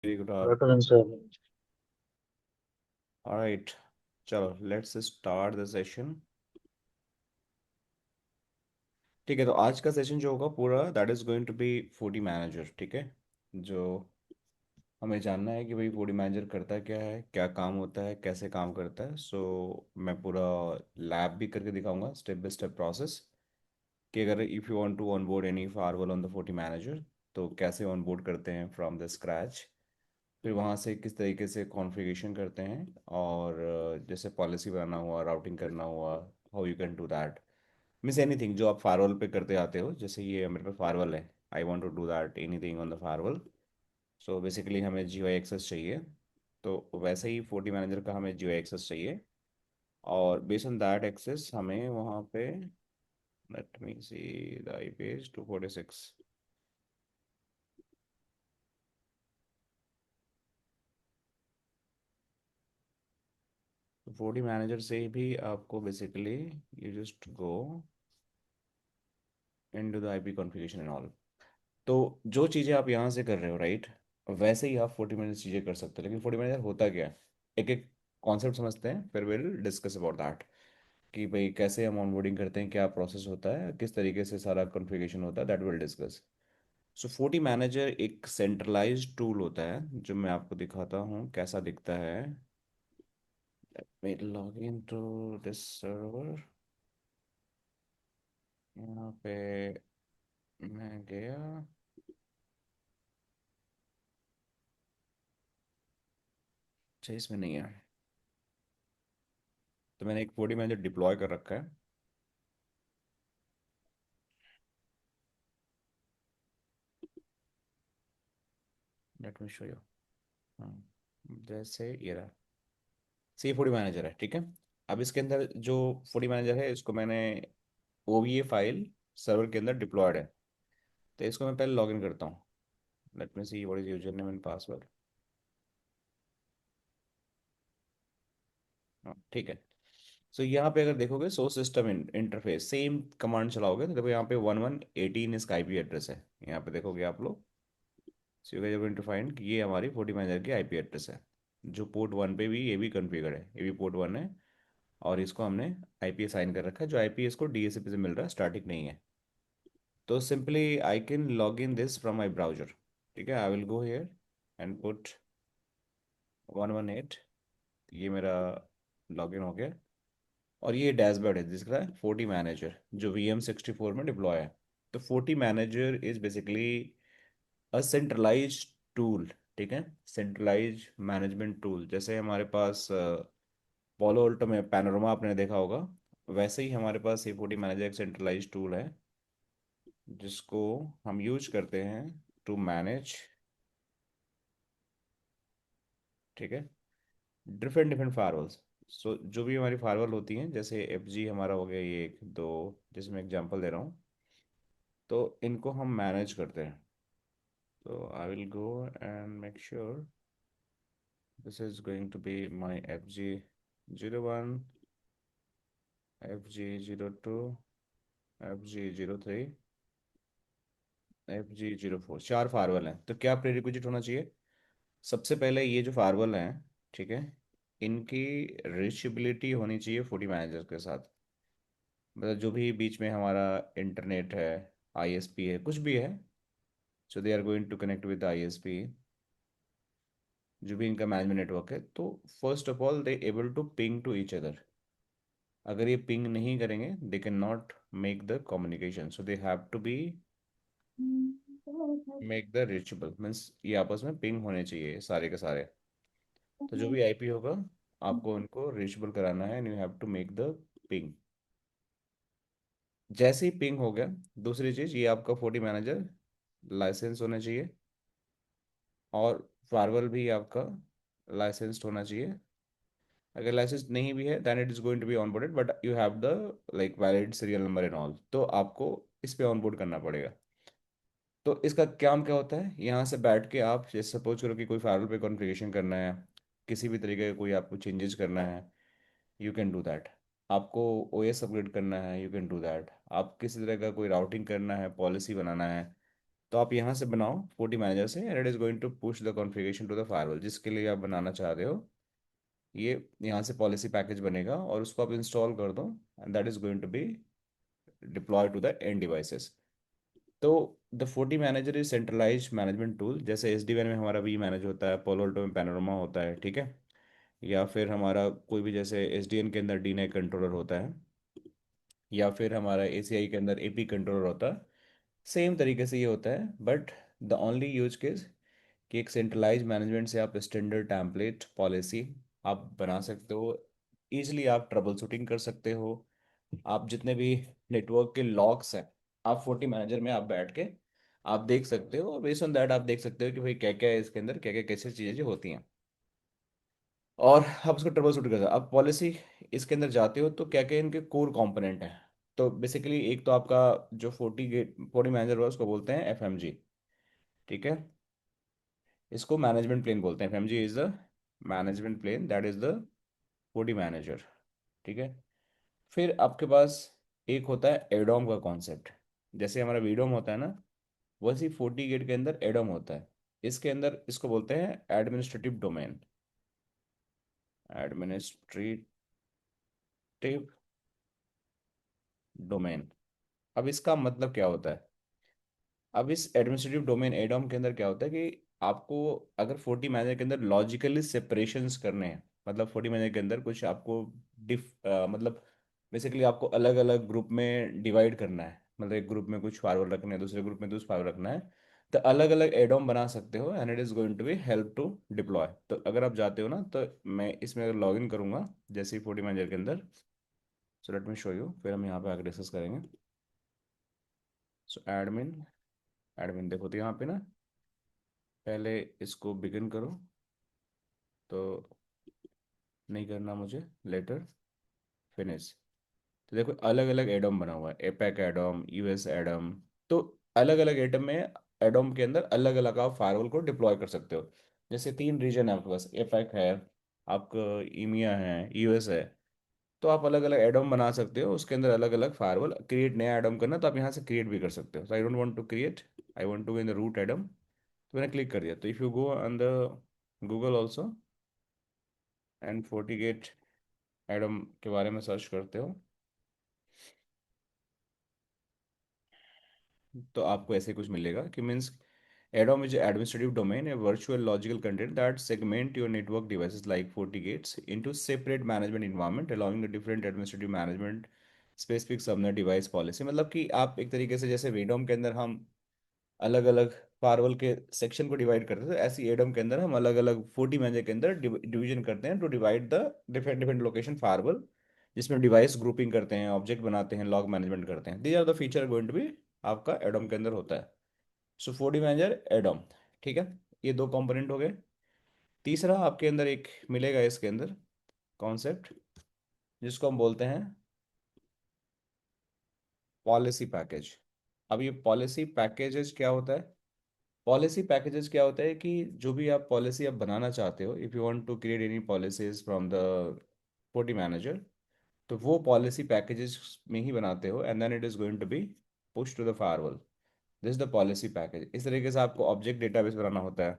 Very good. Recommend sir. Alright, चलो let's start the session. ठीक है, तो आज का सेशन जो होगा पूरा that is going to be Forti manager. ठीक है, जो हमें जानना है कि भाई फूडी मैनेजर करता क्या है, क्या काम होता है, कैसे काम करता है। मैं पूरा लैब भी करके दिखाऊंगा, स्टेप बाय स्टेप प्रोसेस, कि अगर if you want to onboard any firewall on the Forti manager तो कैसे ऑनबोर्ड करते हैं फ्रॉम द स्क्रैच। फिर वहाँ से किस तरीके से कॉन्फ़िगरेशन करते हैं, और जैसे पॉलिसी बनाना हुआ, राउटिंग करना हुआ, how you can do that. Means anything जो आप फायरवॉल पे करते आते हो, जैसे ये मेरे पे फायरवॉल है, I want to do that anything on the firewall. So basically हमें GUI एक्सेस चाहिए, तो वैसे ही फोर्टी मैनेजर का हमें GUI एक्सेस चाहिए। और बेस्ड ऑन दैट एक्सेस हमें वहाँ पे, late me see the I page 246। तो फोर्टी मैनेजर से भी आपको basically you just go into the IP configuration and all. तो जो चीज़ें आप यहाँ से कर रहे हो राइट, वैसे ही आप 40 मिनट चीज़ें कर सकते हो। लेकिन 40 मिनट होता क्या है, एक एक कॉन्सेप्ट समझते हैं, फिर विल डिस्कस अबाउट दैट कि भाई कैसे हम ऑनबोर्डिंग करते हैं, क्या प्रोसेस होता है, किस तरीके से सारा कॉन्फ़िगरेशन होता है, that will discuss. So 40 manager एक सेंट्रलाइज्ड टूल होता है, जो मैं आपको दिखाता हूँ कैसा दिखता है। Let me log in to this server. यहाँ पे मैं गया। अच्छा, इसमें नहीं है, तो मैंने एक 40 मैनेजर डिप्लॉय कर रखा है। Let me show you. हाँ, जैसे ये रहा, C40 मैनेजर है। ठीक है, अब इसके अंदर जो 40 मैनेजर है, इसको मैंने OVA फाइल सर्वर के अंदर डिप्लॉयड है। तो इसको मैं पहले लॉगिन करता हूँ। Let me see what is user name and password. हाँ ठीक है। सो यहाँ पे अगर देखोगे source system interface same command चलाओगे तो देखो यहाँ पे 1118 इसका IP एड्रेस है। यहाँ पे देखोगे आप लोग, so you guys are going to find कि ये हमारी 40 मैनेजर की IP एड्रेस है। जो पोर्ट वन पे भी ये भी कॉन्फ़िगर है, ये भी पोर्ट वन है। और इसको हमने IP असाइन कर रखा है, जो IP इसको DHCP से मिल रहा है, स्टैटिक नहीं है। तो simply I can log in this from my browser. ठीक है, आई will go here and put 118। ये मेरा लॉगिन हो गया। और ये डैशबोर्ड है जिसका 40 मैनेजर, जो VM64 में डिप्लॉय है। तो 40 manager is basically a centralised tool. ठीक है, सेंट्रलाइज मैनेजमेंट टूल। जैसे हमारे पास पोलो अल्टो में पैनोरमा आपने देखा होगा, वैसे ही हमारे पास C40 मैनेजर एक सेंट्रलाइज टूल है, जिसको हम यूज करते हैं टू मैनेज। ठीक है, डिफरेंट डिफरेंट फायरवॉल्स। जो भी हमारी फायरवॉल होती हैं, जैसे FG हमारा हो गया, ये एक दो जिसमें एग्जांपल दे रहा हूँ, तो इनको हम मैनेज करते हैं। तो I will go and make sure this is going to be my FG01, FG02, FG03, FG04। चार फायरवॉल हैं, तो क्या प्रीरिक्विजिट होना चाहिए। सबसे पहले ये जो फायरवॉल हैं, ठीक है, इनकी रीचेबिलिटी होनी चाहिए 40 मैनेजर के साथ। मतलब जो भी बीच में हमारा इंटरनेट है, ISP है, कुछ भी है, so they are going to connect with ISP, जो भी इनका मैनेजमेंट नेटवर्क है। तो first off all they able to ping to each other. अगर ये पिंग नहीं करेंगे they can not make the communication, so they have to be make the reachable. Means ये आपस में पिंग होने चाहिए सारे के सारे। तो जो भी IP होगा, आपको उनको रीचेबल कराना है, and you have to make the ping. जैसे ही पिंग हो गया, दूसरी चीज़ ये आपका 40 मैनेजर लाइसेंस होना चाहिए, और फायरवॉल भी आपका लाइसेंस्ड होना चाहिए। अगर लाइसेंस नहीं भी है then it is going to be onboarded, but you have the like valid serial number and all, तो आपको इस पे ऑनबोर्ड करना पड़ेगा। तो इसका काम क्या होता है, यहाँ से बैठ के आप जैसे सपोज करो कि कोई फायरवॉल पे कॉन्फ़िगरेशन करना है, किसी भी तरीके का कोई आपको चेंजेस करना है, यू कैन डू दैट। आपको OS अपग्रेड करना है, यू कैन डू दैट। आप किसी तरह का कोई राउटिंग करना है, पॉलिसी बनाना है, तो आप यहाँ से बनाओ 40 मैनेजर से, and it is going to push the configuration to the firewall जिसके लिए आप बनाना चाह रहे हो। ये यहाँ से पॉलिसी पैकेज बनेगा और उसको आप इंस्टॉल कर दो, and that is going to be deploy to the end devices. तो the 40 manager is centralize management tool. जैसे एस डी वैन में हमारा वी मैनेज होता है, पोलोल्टो में पैनोरमा होता है, ठीक है। या फिर हमारा कोई भी जैसे एस डी एन के अंदर डी कंट्रोलर होता है, या फिर हमारा ए सी आई के अंदर ए पी कंट्रोलर होता है। सेम तरीके से ये होता है, but the only use case कि एक सेंट्रलाइज मैनेजमेंट से आप स्टैंडर्ड टेम्पलेट पॉलिसी आप बना सकते हो। ईजिली आप ट्रबल शूटिंग कर सकते हो। आप जितने भी नेटवर्क के लॉग्स हैं, आप 40 मैनेजर में आप बैठ के आप देख सकते हो, और बेस्ड ऑन दैट आप देख सकते हो कि भाई क्या क्या है इसके अंदर, क्या क्या कैसे चीज़ें होती हैं, और आप उसको ट्रबल शूट कर सकते हो। आप पॉलिसी इसके अंदर जाते हो तो क्या क्या इनके कोर कंपोनेंट हैं। तो बेसिकली एक तो आपका जो 40 मैनेजर हुआ उसको बोलते हैं एफ एम जी, ठीक है। इसको मैनेजमेंट प्लेन बोलते हैं। F M G is the management plane, that is the 40 manager, ठीक है। फिर आपके पास एक होता है एडोम का कॉन्सेप्ट। जैसे हमारा वीडोम होता है ना, वैसे ही 40 गेट के अंदर एडोम होता है। इसके अंदर इसको बोलते हैं एडमिनिस्ट्रेटिव डोमेन, एडमिनिस्ट्रेटिव डोमेन। अब इसका मतलब क्या होता है? अब इस एडमिनिस्ट्रेटिव डोमेन एडोम के अंदर क्या होता है कि आपको अगर 40 मैनेजर के अंदर लॉजिकली सेपरेशंस करने हैं, मतलब 40 मैनेजर के अंदर कुछ आपको मतलब बेसिकली आपको अलग अलग ग्रुप में डिवाइड करना है, मतलब एक ग्रुप में कुछ फाइवर रखना है, दूसरे ग्रुप में कुछ फाइवर रखना है, तो अलग अलग एडोम बना सकते हो, and it is going to be help to deploy. तो अगर आप जाते हो ना, तो मैं इसमें अगर लॉग इन करूंगा जैसे ही 40 मैनेजर के अंदर, so let me show you, फिर हम यहाँ पे आगे डिस्कस करेंगे। सो एडमिन, एडमिन देखो तो यहाँ पे ना, पहले इसको बिगिन करो, तो नहीं करना मुझे, लेटर फिनिश। तो देखो अलग अलग एडोम बना हुआ है, एपेक एडोम, यूएस एडोम। तो अलग अलग एडम में, एडोम के अंदर अलग अलग आप फायरवॉल को डिप्लॉय कर सकते हो। जैसे 3 रीजन है आपके पास, एपेक है, आपका ईमिया है, यूएस है। तो आप अलग अलग एडोम बना सकते हो, उसके अंदर अलग अलग फायरवॉल क्रिएट, नया एडोम करना तो आप यहाँ से क्रिएट भी कर सकते हो। तो I don't want to create, I want to in the root ADOM. तो मैंने क्लिक कर दिया। तो if you go on the Google also and 40 gate ADOM के बारे में सर्च करते हो, तो आपको ऐसे कुछ मिलेगा कि means ADOM is administrative domain, a virtual logical content that segment your network devices like 40 gates into separate management environment allowing the different administrative management specific subnet device policy. मतलब कि आप एक तरीके से जैसे वेडोम के अंदर हम अलग अलग फायरवॉल के सेक्शन को डिवाइड करते थे, ऐसी एडम के अंदर हम अलग अलग 40 मैनेजर के अंदर डिवीजन करते हैं to divide the different different location firewall, जिसमें डिवाइस ग्रुपिंग करते हैं, ऑब्जेक्ट बनाते हैं, लॉग मैनेजमेंट करते हैं। These are the feature going to be आपका एडोम के अंदर होता है। सो 40 मैनेजर एडोम, ठीक है। ये दो कंपोनेंट हो गए। तीसरा आपके अंदर एक मिलेगा इसके अंदर कॉन्सेप्ट, जिसको हम बोलते हैं पॉलिसी पैकेज। अब ये पॉलिसी पैकेजेस क्या होता है? पॉलिसी पैकेजेस क्या होता है कि जो भी आप पॉलिसी आप बनाना चाहते हो, if you want to create any policies from the 40 manager, तो वो पॉलिसी पैकेजेस में ही बनाते हो, and then it is going to be push to the firewall. This the policy package. इस तरीके से आपको ऑब्जेक्ट डेटाबेस बनाना होता है।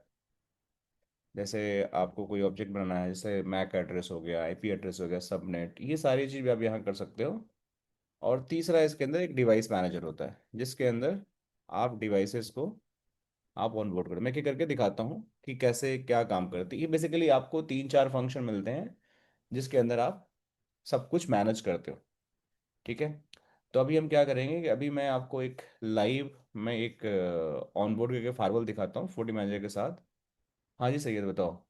जैसे आपको कोई ऑब्जेक्ट बनाना है, जैसे मैक एड्रेस हो गया, आईपी एड्रेस हो गया, सबनेट, ये सारी चीज़ भी आप यहाँ कर सकते हो। और तीसरा इसके अंदर एक डिवाइस मैनेजर होता है, जिसके अंदर आप डिवाइसेस को आप ऑन बोर्ड करो। मैं क्या करके दिखाता हूँ कि कैसे क्या काम करती है। ये बेसिकली आपको 3 4 फंक्शन मिलते हैं, जिसके अंदर आप सब कुछ मैनेज करते हो, ठीक है। तो अभी हम क्या करेंगे कि अभी मैं आपको एक लाइव मैं एक ऑन बोर्ड करके फार्वल दिखाता हूँ 40 मैनेजर के साथ। हाँ जी सैयद बताओ।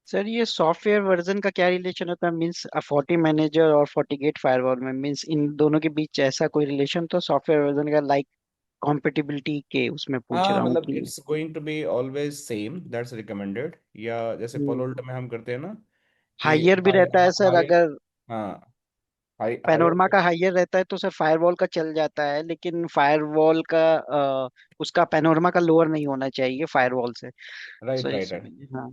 सर ये सॉफ्टवेयर वर्जन का क्या रिलेशन होता है? मींस 40 मैनेजर और 40 गेट फायरवॉल में, मींस इन दोनों के बीच ऐसा कोई रिलेशन? तो सॉफ्टवेयर वर्जन का लाइक कॉम्पेटिबिलिटी के उसमें पूछ हाँ रहा हूँ मतलब कि। It's going to be always same, that's recommended. या जैसे पोलोल्ट में हम करते हैं ना कि हाइयर भी हमारे रहता है सर हमारे अगर हाँ, हाई पैनोरमा हायर। का हाइयर रहता है तो सर फायरवॉल का चल जाता है, लेकिन फायरवॉल का उसका पैनोरमा का लोअर नहीं होना चाहिए फायरवॉल से। राइट सो राइट इसमें राइट। हाँ।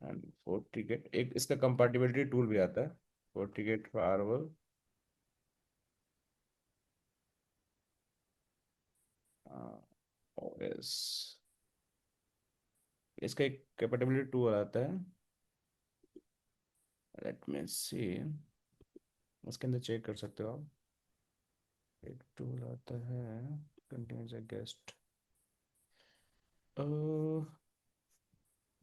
एंड फोर्टिकेट एक इसका कंपैटिबिलिटी टूल भी आता है, फोर्टिकेट फायरवॉल। ओएस, इसका एक कैपेबिलिटी टू आता है, लेट मी सी, उसके अंदर चेक कर सकते हो आप। एक टूल आता है, कंटिन्यूस गेस्ट।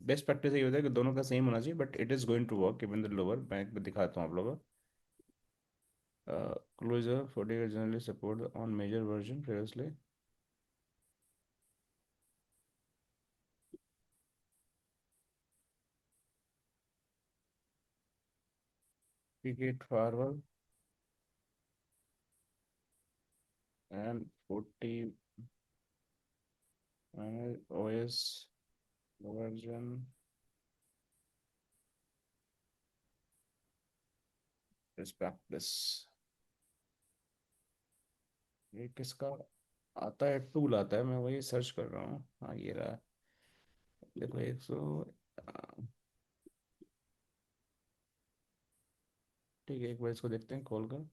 बेस्ट प्रैक्टिस ये होता है कि दोनों का सेम होना चाहिए, but it is going to work even the lower. मैं एक बार दिखाता हूँ आप लोगों को। Closer 40 generally support on major version previously. Cricket forward and 40 OS version is practice. ये किसका आता है, टूल आता है, मैं वही सर्च कर रहा हूँ। हाँ ये रहा। देखो 100। ठीक है, एक बार इसको देखते हैं खोल कर।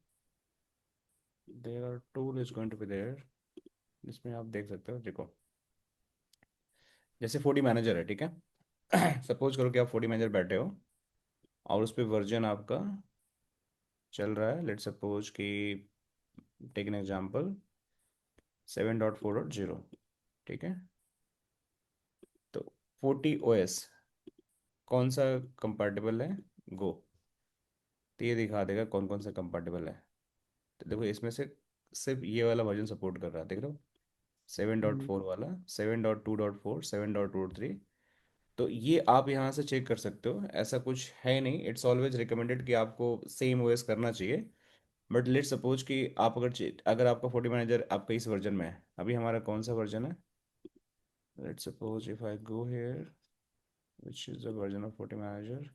There are tool is going to be there, जिसमें आप देख सकते हो। देखो जैसे 40 मैनेजर है, ठीक है। सपोज करो कि आप 40 मैनेजर बैठे हो और उस पर वर्जन आपका चल रहा है, लेट सपोज कि, टेक एन एग्जाम्पल, 7.4.0, ठीक है। तो 40 ओएस कौन सा कंपैटिबल है, गो, तो ये दिखा देगा कौन कौन सा कंपैटिबल है। तो देखो इसमें से सिर्फ ये वाला वर्जन सपोर्ट कर रहा है, देख रहे हो, सेवन डॉट हम्म। फोर वाला, 7.2.4, 7.2.3। तो ये आप यहाँ से चेक कर सकते हो, ऐसा कुछ है नहीं। इट्स ऑलवेज रिकमेंडेड कि आपको सेम ओएस करना चाहिए। बट लेट सपोज कि आप अगर आपका 40 मैनेजर आपका इस वर्जन में है, अभी हमारा कौन सा वर्जन है, let suppose if I go here, which is the version of 40 manager,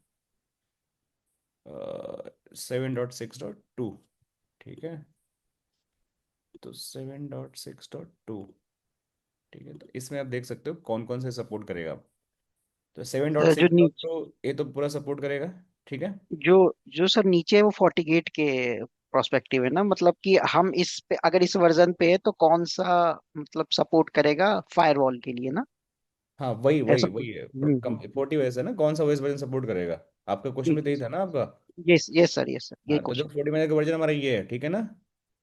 7.6.2, ठीक है। तो 7.6.2, ठीक है। तो इसमें आप देख सकते हो कौन कौन से सपोर्ट करेगा आप। तो सेवन डॉट जो सिक्स डॉट नीचे, टू ये तो पूरा सपोर्ट करेगा, ठीक है। जो जो सर नीचे है वो 48 के प्रोस्पेक्टिव है ना, मतलब कि हम इस पे अगर इस वर्जन पे है तो कौन सा मतलब सपोर्ट करेगा फायरवॉल के लिए ना, हाँ वही वही ऐसा कुछ। वही है। हम्म। 40 वैसे ना, कौन सा ओएस वर्जन सपोर्ट करेगा। आपका क्वेश्चन भी तो यही था ना आपका। Yes yes sir, yes sir, ये हाँ, तो जो क्वेश्चन। 40 मैनेजर का वर्जन हमारा ये है, ठीक है ना। तो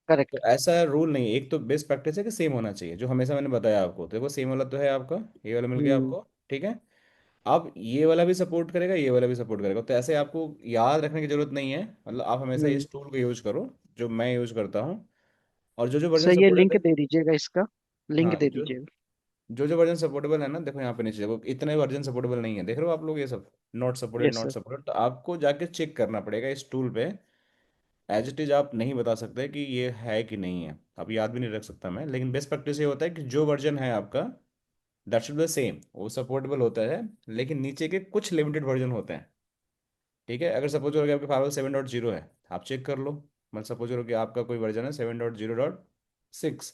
करेक्ट। ऐसा रूल नहीं है, एक तो बेस्ट प्रैक्टिस है कि सेम होना चाहिए, जो हमेशा मैंने बताया आपको। तो देखो सेम वाला तो है आपका, ये वाला मिल गया हम्म। आपको, ठीक है। अब ये वाला भी सपोर्ट करेगा, ये वाला भी सपोर्ट करेगा, तो ऐसे आपको याद रखने की जरूरत नहीं है। मतलब आप हमेशा हम्म। इस टूल को यूज करो जो मैं यूज करता हूँ। और जो जो वर्जन सर ये सपोर्टेड लिंक है, दे दीजिएगा इसका, लिंक हाँ, दे जो दीजिएगा। जो जो वर्जन सपोर्टेबल है ना, देखो यहाँ पे नीचे देखो, इतने वर्जन सपोर्टेबल नहीं है, देख रहे हो आप लोग ये सब, not supported yes not sir. Supported. तो आपको जाके चेक करना पड़ेगा इस टूल पे। एज इट इज आप नहीं बता सकते कि ये है कि नहीं है, अब याद भी नहीं रख सकता मैं। लेकिन बेस्ट प्रैक्टिस ये होता है कि जो वर्जन है आपका, दैट शुड बी सेम, वो सपोर्टेबल होता है। लेकिन नीचे के कुछ लिमिटेड वर्जन होते हैं, ठीक है। अगर सपोज करो कि आपके फाइव 7.0 है, आप चेक कर लो। मतलब सपोज करो कि आपका कोई वर्जन है 7.0.6,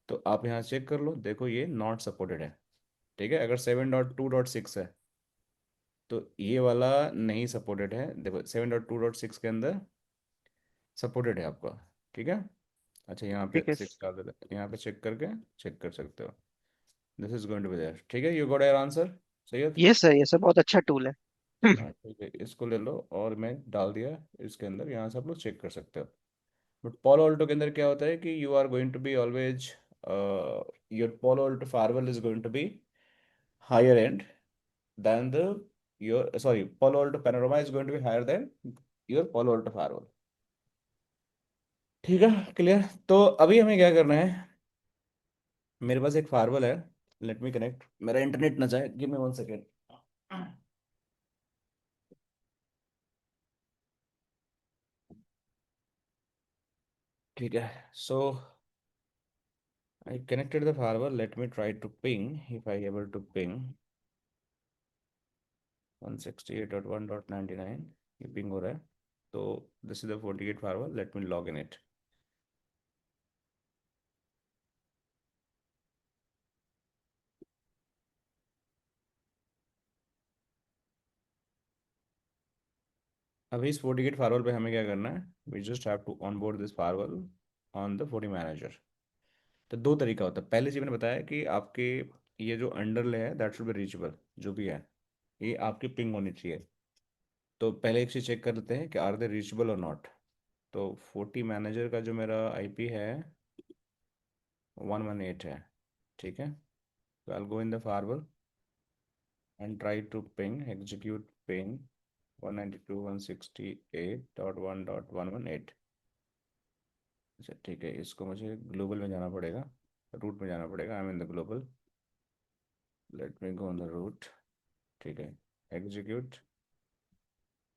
तो आप यहाँ चेक कर लो, देखो ये नॉट सपोर्टेड है, ठीक है। अगर 7.2.6 है, तो ये वाला नहीं सपोर्टेड है। देखो 7.2.6 के अंदर सपोर्टेड है आपका, ठीक है। अच्छा यहाँ पे ठीक है। 6 डाल देते हैं, यहाँ पे चेक करके चेक कर सकते हो। This is going to be there, ठीक है। यू गॉट योर आंसर, सही है। यस सर, ये सर बहुत अच्छा टूल है। हाँ ठीक है, इसको ले लो, और मैं डाल दिया इसके अंदर, यहाँ से आप लोग चेक कर सकते हो। बट पोलो ऑल्टो के अंदर क्या होता है कि you are going to be always, your Palo Alto firewall is going to be higher and then the your, sorry, Palo Alto Panorama is going to be higher than your Palo Alto firewall, ठीक है। Clear. तो अभी हमें क्या करना है, मेरे पास एक फारवल है, लेट मी कनेक्ट, मेरा इंटरनेट ना जाए, गिव मी 1 सेकेंड। ठीक है। सो I connected the firewall. Let me try to ping. If I able to ping 168.1.99, ये पिंग हो रहा है। तो this is the 48 firewall. Let me log in it. अभी इस 48 firewall पे हमें क्या करना है, we just have to onboard this firewall on the 40 manager. तो दो तरीका होता है। पहले चीज मैंने बताया कि आपके ये जो अंडरले है दैट शुड बी रीचेबल, जो भी है ये आपकी पिंग होनी चाहिए। तो पहले एक चीज चेक कर लेते हैं कि आर दे रीचेबल और नॉट। तो 40 मैनेजर का जो मेरा आईपी है 118 है, ठीक है। तो I go in the forward and try to ping execute ping 192.168.1.118। अच्छा ठीक है, इसको मुझे ग्लोबल में जाना पड़ेगा, रूट में जाना पड़ेगा। I am in the global, let me go on the root. ठीक है, एग्जीक्यूट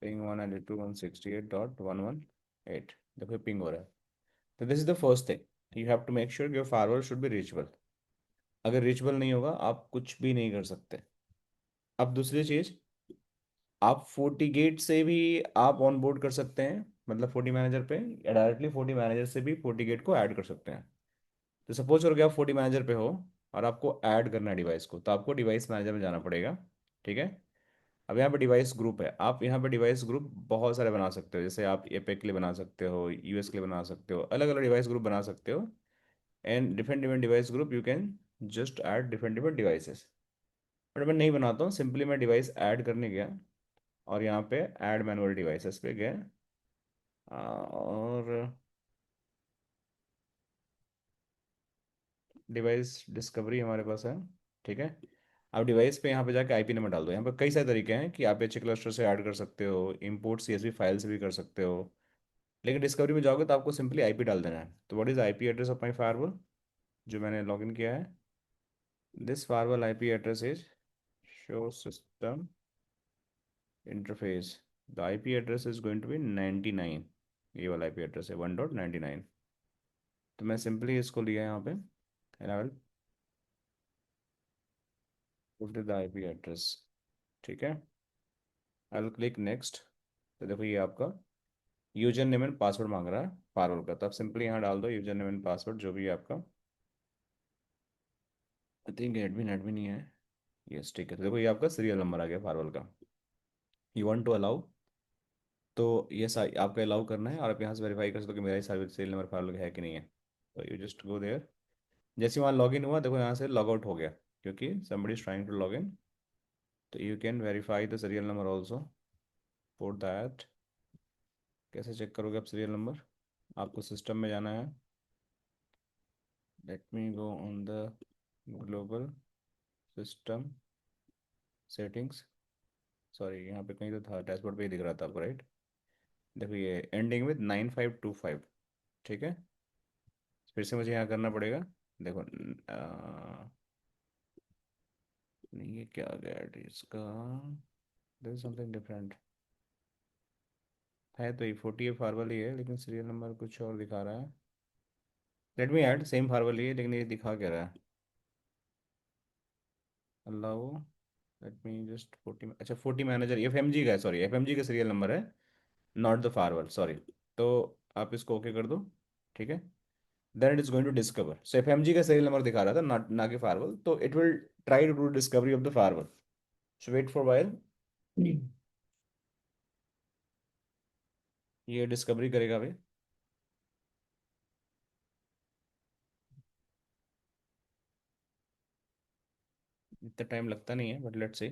पिंग 192.168.118। देखो पिंग हो रहा है। तो this is the first thing, you have to make sure your forward should be reachable. अगर रीचेबल नहीं होगा आप कुछ भी नहीं कर सकते। अब दूसरी चीज, आप 40 गेट से भी आप ऑन बोर्ड कर सकते हैं, मतलब 40 मैनेजर पे, या डायरेक्टली 40 मैनेजर से भी 40 गेट को ऐड कर सकते हैं। तो सपोज करो कि आप 40 मैनेजर पे हो और आपको ऐड करना है डिवाइस को, तो आपको डिवाइस मैनेजर में जाना पड़ेगा, ठीक है। अब यहाँ पे डिवाइस ग्रुप है, आप यहाँ पे डिवाइस ग्रुप बहुत सारे बना सकते हो। जैसे आप एपेक के लिए बना सकते हो, यूएस के लिए बना सकते हो, अलग अलग डिवाइस ग्रुप बना सकते हो। And different different device group you can just add different different devices. But मैं नहीं बनाता हूँ, सिंपली मैं डिवाइस ऐड करने गया और यहाँ पे ऐड मैनुअल डिवाइसेस पे गए, और डिवाइस डिस्कवरी हमारे पास है, ठीक है। अब डिवाइस पे यहाँ पे जाके आईपी नंबर डाल दो। यहाँ पे कई सारे तरीके हैं कि आप एच क्लस्टर से ऐड कर सकते हो, इंपोर्ट सीएसवी फाइल से भी कर सकते हो। लेकिन डिस्कवरी में जाओगे तो आपको सिंपली आईपी डाल देना है। तो what is IP address of my firewall, जो मैंने लॉगिन किया है। This firewall IP address is show system interface, the IP address is going to be 99। ये वाला आईपी एड्रेस है 1.99। तो मैं सिंपली इसको लिया यहाँ पे, and I will put the IP address, ठीक है। आई विल क्लिक नेक्स्ट। तो देखो ये आपका यूजर नेम एंड पासवर्ड मांग रहा है फारवॉल का, तो आप सिंपली यहाँ डाल दो यूजर नेम एंड पासवर्ड जो भी है आपका। आई थिंक एडमिन एडमिन ही है। यस ठीक है, तो देखो ये आपका सीरियल नंबर आ गया फारवॉल का। यू वांट टू अलाउ, तो ये आपका अलाउ करना है, और आप यहाँ से वेरीफाई कर सकते हो कि मेरा ही सर्विस सीरियल नंबर फारवॉल का है कि नहीं है। तो यू जस्ट गो देयर। जैसे वहाँ लॉग इन हुआ देखो यहाँ से लॉग आउट हो गया, क्योंकि somebody is trying to log in। तो you can verify the serial number also. For that कैसे चेक करोगे आप सीरियल नंबर, आपको सिस्टम में जाना है। Let me go on the global system settings. Sorry यहाँ पे कहीं तो था, डैशबोर्ड पे ही दिख रहा था आपको, राइट। देखो ये एंडिंग विद 9525, ठीक है। फिर से मुझे यहाँ करना पड़ेगा। देखो नहीं ये क्या आ गया इसका, दिस इज समथिंग डिफरेंट। है तो ये 40 फार्वल ही है, लेकिन सीरियल नंबर कुछ और दिखा रहा है। लेट मी ऐड सेम फार्वल ही है, लेकिन ये दिखा क्या रहा है। अल्लाह, लेट मी जस्ट 40, अच्छा 40 मैनेजर एफ एम जी का है, सॉरी एफ एम जी का सीरियल नंबर है, नॉट द फारवर्ड, सॉरी। तो आप इसको ओके कर दो, ठीक है। Then it is going to discover, so F M G का सीरियल नंबर दिखा रहा था, नॉट ना कि फारवर्ड, तो it will try to do discovery of the forward. So wait for while, ये डिस्कवरी करेगा भाई। इतना टाइम लगता नहीं है, but let's see.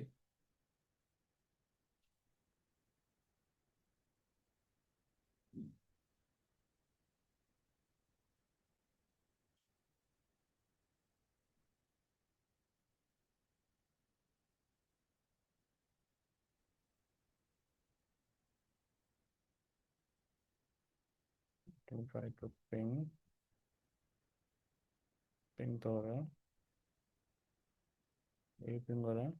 25 to ping, ping तो हो रहा है, ये पिंग हो रहा है।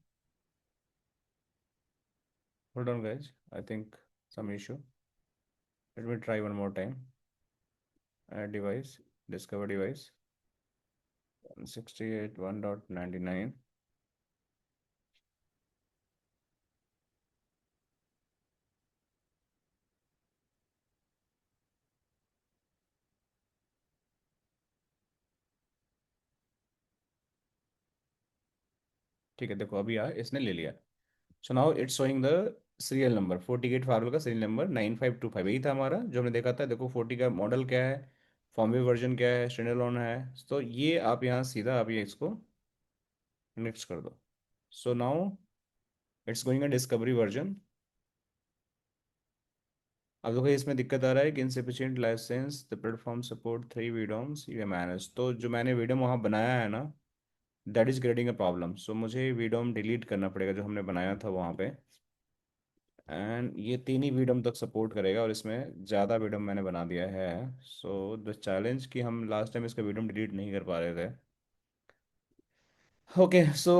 Hold on guys, I think some issue, let me try one more time। add device, discover device 168.1.99। ठीक है, देखो अभी यार इसने ले लिया। सो now it's showing the serial number 48 formal का सीरियल नंबर 9525, यही था हमारा जो हमने देखा था। देखो 40 का मॉडल क्या है, फॉर्मवेयर वर्जन क्या है, स्टैंडअलोन है। तो ये आप यहाँ सीधा आप ये इसको नेक्स्ट कर दो। So now it's going a discovery version. अब देखो इसमें दिक्कत आ रहा है कि insufficient license the platform support 3 VDOMs you manage. तो जो मैंने वीडोम वहाँ बनाया है ना, that is creating a problem. So मुझे वीडोम डिलीट करना पड़ेगा जो हमने बनाया था वहाँ पे। एंड ये 3 ही वीडोम तक सपोर्ट करेगा, और इसमें ज़्यादा वीडोम मैंने बना दिया है। सो द चैलेंज कि हम लास्ट टाइम इसका वीडोम डिलीट नहीं कर पा रहे थे। ओके सो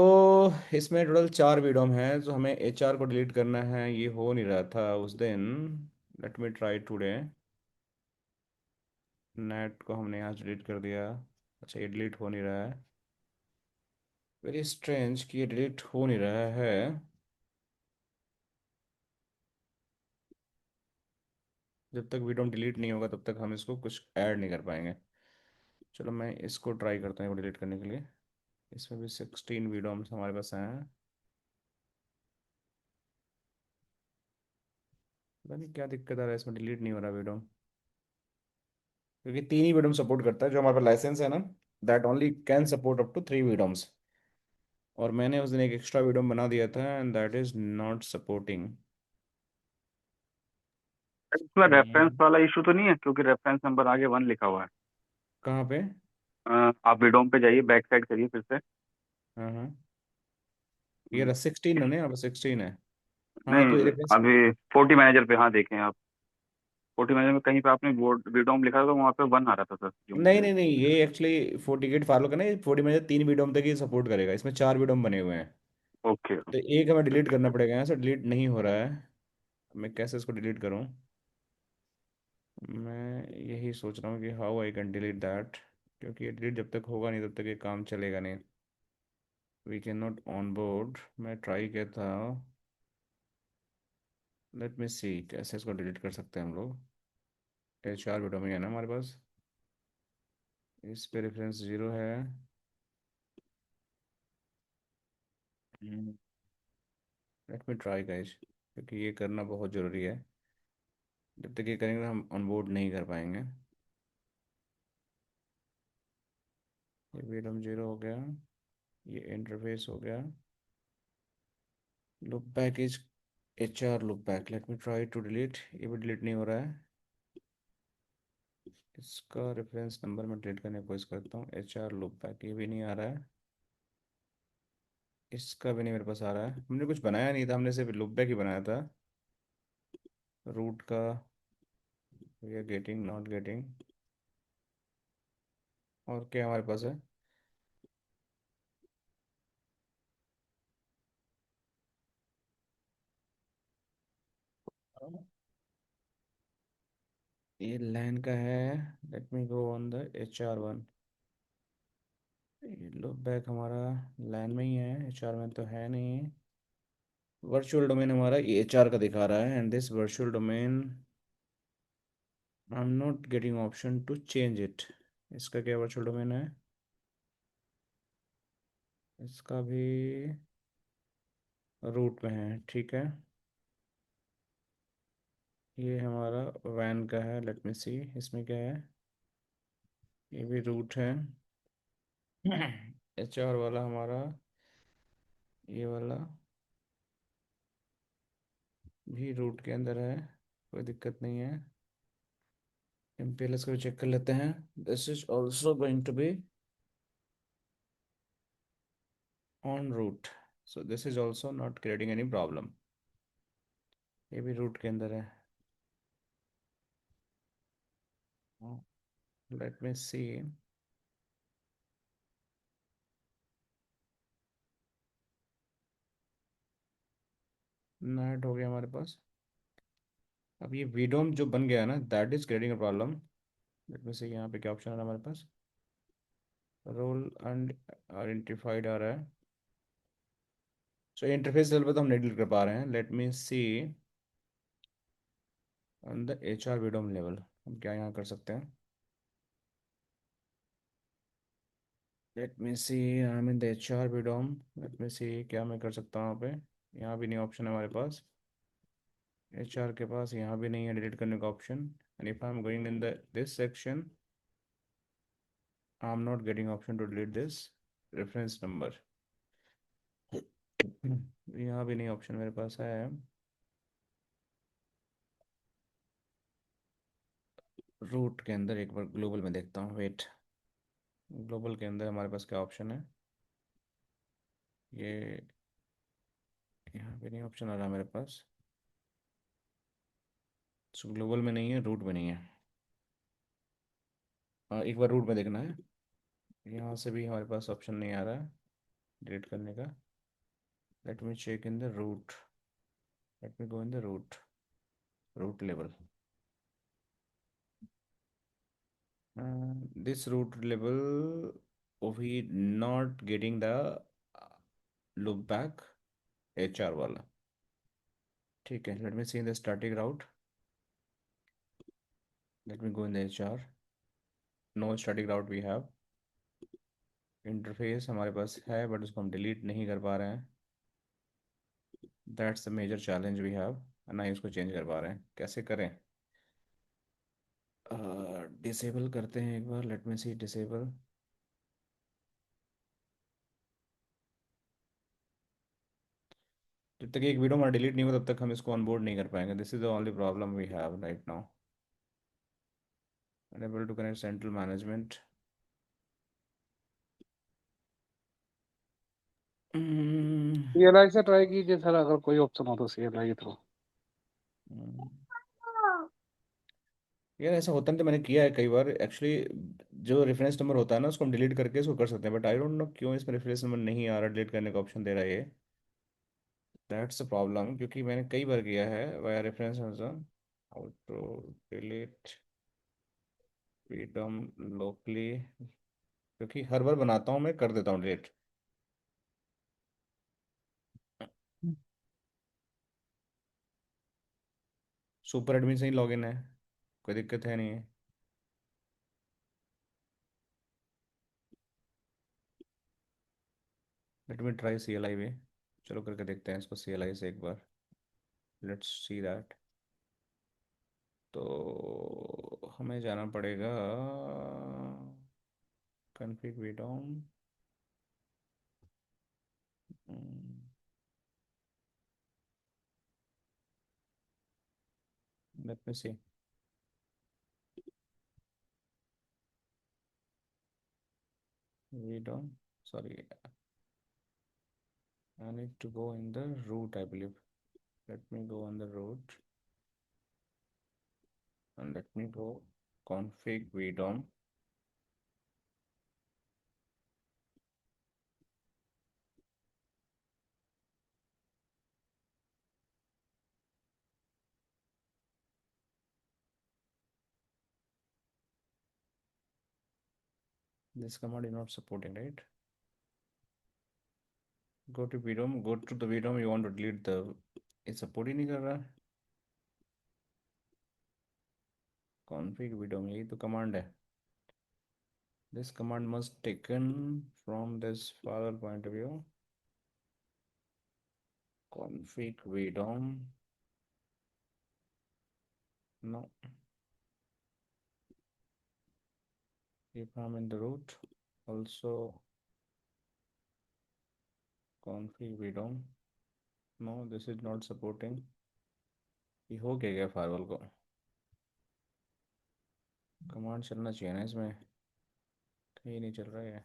इसमें टोटल 4 वीडोम हैं जो हमें एचआर को डिलीट करना है, ये हो नहीं रहा था उस दिन। Late me try today. Net को हमने यहाँ डिलीट कर दिया। अच्छा ये डिलीट हो नहीं रहा है। वेरी स्ट्रेंज कि ये डिलीट हो नहीं रहा है। जब तक वीडोम डिलीट नहीं होगा तब तक हम इसको कुछ ऐड नहीं कर पाएंगे। चलो मैं इसको ट्राई करता हूँ डिलीट करने के लिए। इसमें भी 16 वीडोम्स हमारे पास हैं। पता नहीं क्या दिक्कत आ रहा है, इसमें डिलीट नहीं हो रहा वीडोम। क्योंकि 3 ही वीडोम सपोर्ट करता है जो हमारे पास लाइसेंस है ना, that only can support up to 3 VDOMs. और मैंने उस दिन एक एक्स्ट्रा वीडियो बना दिया था and that is not supporting. इसमें रेफरेंस वाला इशू तो नहीं है, क्योंकि रेफरेंस नंबर आगे 1 लिखा हुआ है। कहाँ पे? आप विडोम पे जाइए, बैक साइड करिए फिर से। हाँ हाँ, ये रहा 16 है ना, यहाँ पे 16 है। हाँ तो ये नहीं, रेफरेंस। अभी 40 मैनेजर पे, हाँ देखें आप। 40 मैनेजर में कहीं पे आपने विडोम लिखा था तो वहाँ पे 1 आ रहा था सर, जो नहीं मुझे। नहीं नहीं, ये एक्चुअली 48 फार्लो का ना, ये 40 में से 3 वीडोम तक ही सपोर्ट करेगा, इसमें 4 वीडोम बने हुए हैं। ओके। तो एक हमें डिलीट करना पड़ेगा, यहाँ से डिलीट नहीं हो रहा है। मैं कैसे इसको डिलीट करूँ? मैं यही सोच रहा हूँ कि how I can delete that. क्योंकि ये डिलीट जब तक होगा नहीं तब तक ये काम चलेगा नहीं। We can not onboard. मैं ट्राई किया था। लेट मी सी कैसे इसको डिलीट कर सकते हैं हम लोग। ये 4 वीडियो में है ना हमारे पास। इस पे रेफरेंस 0 है। लेट मी ट्राई गाइस, क्योंकि ये करना बहुत ज़रूरी है। जब तक ये करेंगे हम ऑन बोर्ड नहीं कर पाएंगे। ये वीडम 0 हो गया। ये इंटरफेस हो गया। Loopback is HR loopback. Let me try to delete. ये भी डिलीट नहीं हो रहा है। इसका रेफरेंस नंबर मैं डिलीट करने की कोशिश करता हूँ। HR लुक बैक ये भी नहीं आ रहा है। इसका भी नहीं मेरे पास आ रहा है। हमने कुछ बनाया नहीं था, हमने सिर्फ लुक बैक ही बनाया था। रूट का we are getting not getting. और क्या हमारे पास है? ये लैन का है। Let me go on the HR1। ये लुक बैक हमारा लैन में ही है, HR में तो है नहीं। वर्चुअल डोमेन हमारा ये HR का दिखा रहा है, and this virtual domain I am not getting option to change it. इसका क्या वर्चुअल डोमेन है? इसका भी रूट में है, ठीक है। ये हमारा वैन का है। लेट मी सी इसमें क्या है। ये भी रूट है। HR वाला हमारा ये वाला भी रूट के अंदर है, कोई दिक्कत नहीं है। MPLS को भी चेक कर लेते हैं। This is also going to be on route. So this is also not creating any problem. ये भी रूट के अंदर है। लेट मी सी। नेट हो गया हमारे पास। अब ये वीडोम जो बन गया है ना, that is creating a problem. Let me see यहाँ पे क्या ऑप्शन आ रहा है हमारे पास। रोल एंड आइडेंटिफाइड आ रहा है। सो इंटरफेस लेवल पे तो हम नहीं डील कर पा रहे हैं। Let me see on the HR VDOM level हम क्या यहाँ कर सकते हैं। Let me see I am in the HR VDOM. Let me see क्या मैं कर सकता हूँ यहाँ पे। यहाँ भी नहीं ऑप्शन है हमारे पास। HR के पास यहाँ भी नहीं है डिलीट करने का option. And if I am going in the this section, I am not getting option to delete this reference number. यहाँ भी नहीं ऑप्शन मेरे पास है। रूट के अंदर एक बार ग्लोबल में देखता हूँ, वेट। ग्लोबल के अंदर हमारे पास क्या ऑप्शन है? ये यहाँ पे नहीं ऑप्शन आ रहा मेरे पास। सो ग्लोबल में नहीं है, रूट में नहीं है। एक बार रूट में देखना है। यहाँ से भी हमारे पास ऑप्शन नहीं आ रहा है डिलीट करने का। Let me check in the route. Let me go in the route level. This route level, we not getting the look back HR वाला। ठीक है, let me see in the static route. Let me go in the HR। No static route we have. Interface हमारे पास है but उसको हम delete नहीं कर पा रहे हैं। That's the major challenge we have. ना ही उसको चेंज कर पा रहे हैं, कैसे करें? डिसेबल करते हैं एक बार, लेट मी सी डिसेबल। जब तक एक वीडियो हमारा डिलीट नहीं हो तब तक हम इसको ऑनबोर्ड नहीं कर पाएंगे। This is the only problem we have right now. Unable to connect central management. CLI से ट्राई कीजिए सर, अगर कोई ऑप्शन हो तो CLI थ्रू। यार ऐसा होता नहीं, तो मैंने किया है कई बार एक्चुअली। जो रेफरेंस नंबर होता है ना उसको हम डिलीट करके इसको कर सकते हैं, बट आई डोंट नो क्यों इसमें रेफरेंस नंबर नहीं आ रहा, डिलीट करने का ऑप्शन दे रहा है ये। दैट्स अ प्रॉब्लम, क्योंकि मैंने कई बार किया है via reference. How to delete freedom locally, क्योंकि हर बार बनाता हूँ मैं कर देता हूँ डिलीट। सुपर एडमिन से ही लॉगिन है, कोई दिक्कत है नहीं है। लेट मी ट्राई CLI वे। चलो करके देखते हैं इसको CLI से एक बार। Let's see that. तो हमें जाना पड़ेगा config VDOM. Let me see VDOM. Sorry, I need to go in the root, I believe. Let me go on the root and let me go config vdom. This command is not supporting, right? Go to vdom, go to the vdom, you want to delete the, ये support ही नहीं कर रहा है। config vdom यही तो command है। This command must taken from this firewall point of view। config vdom, no, if I'm in the root, also config vdom, no, this is not supporting। ये हो क्या फायरवॉल को? कमांड चलना चाहिए ना इसमें, कहीं नहीं चल रहा है।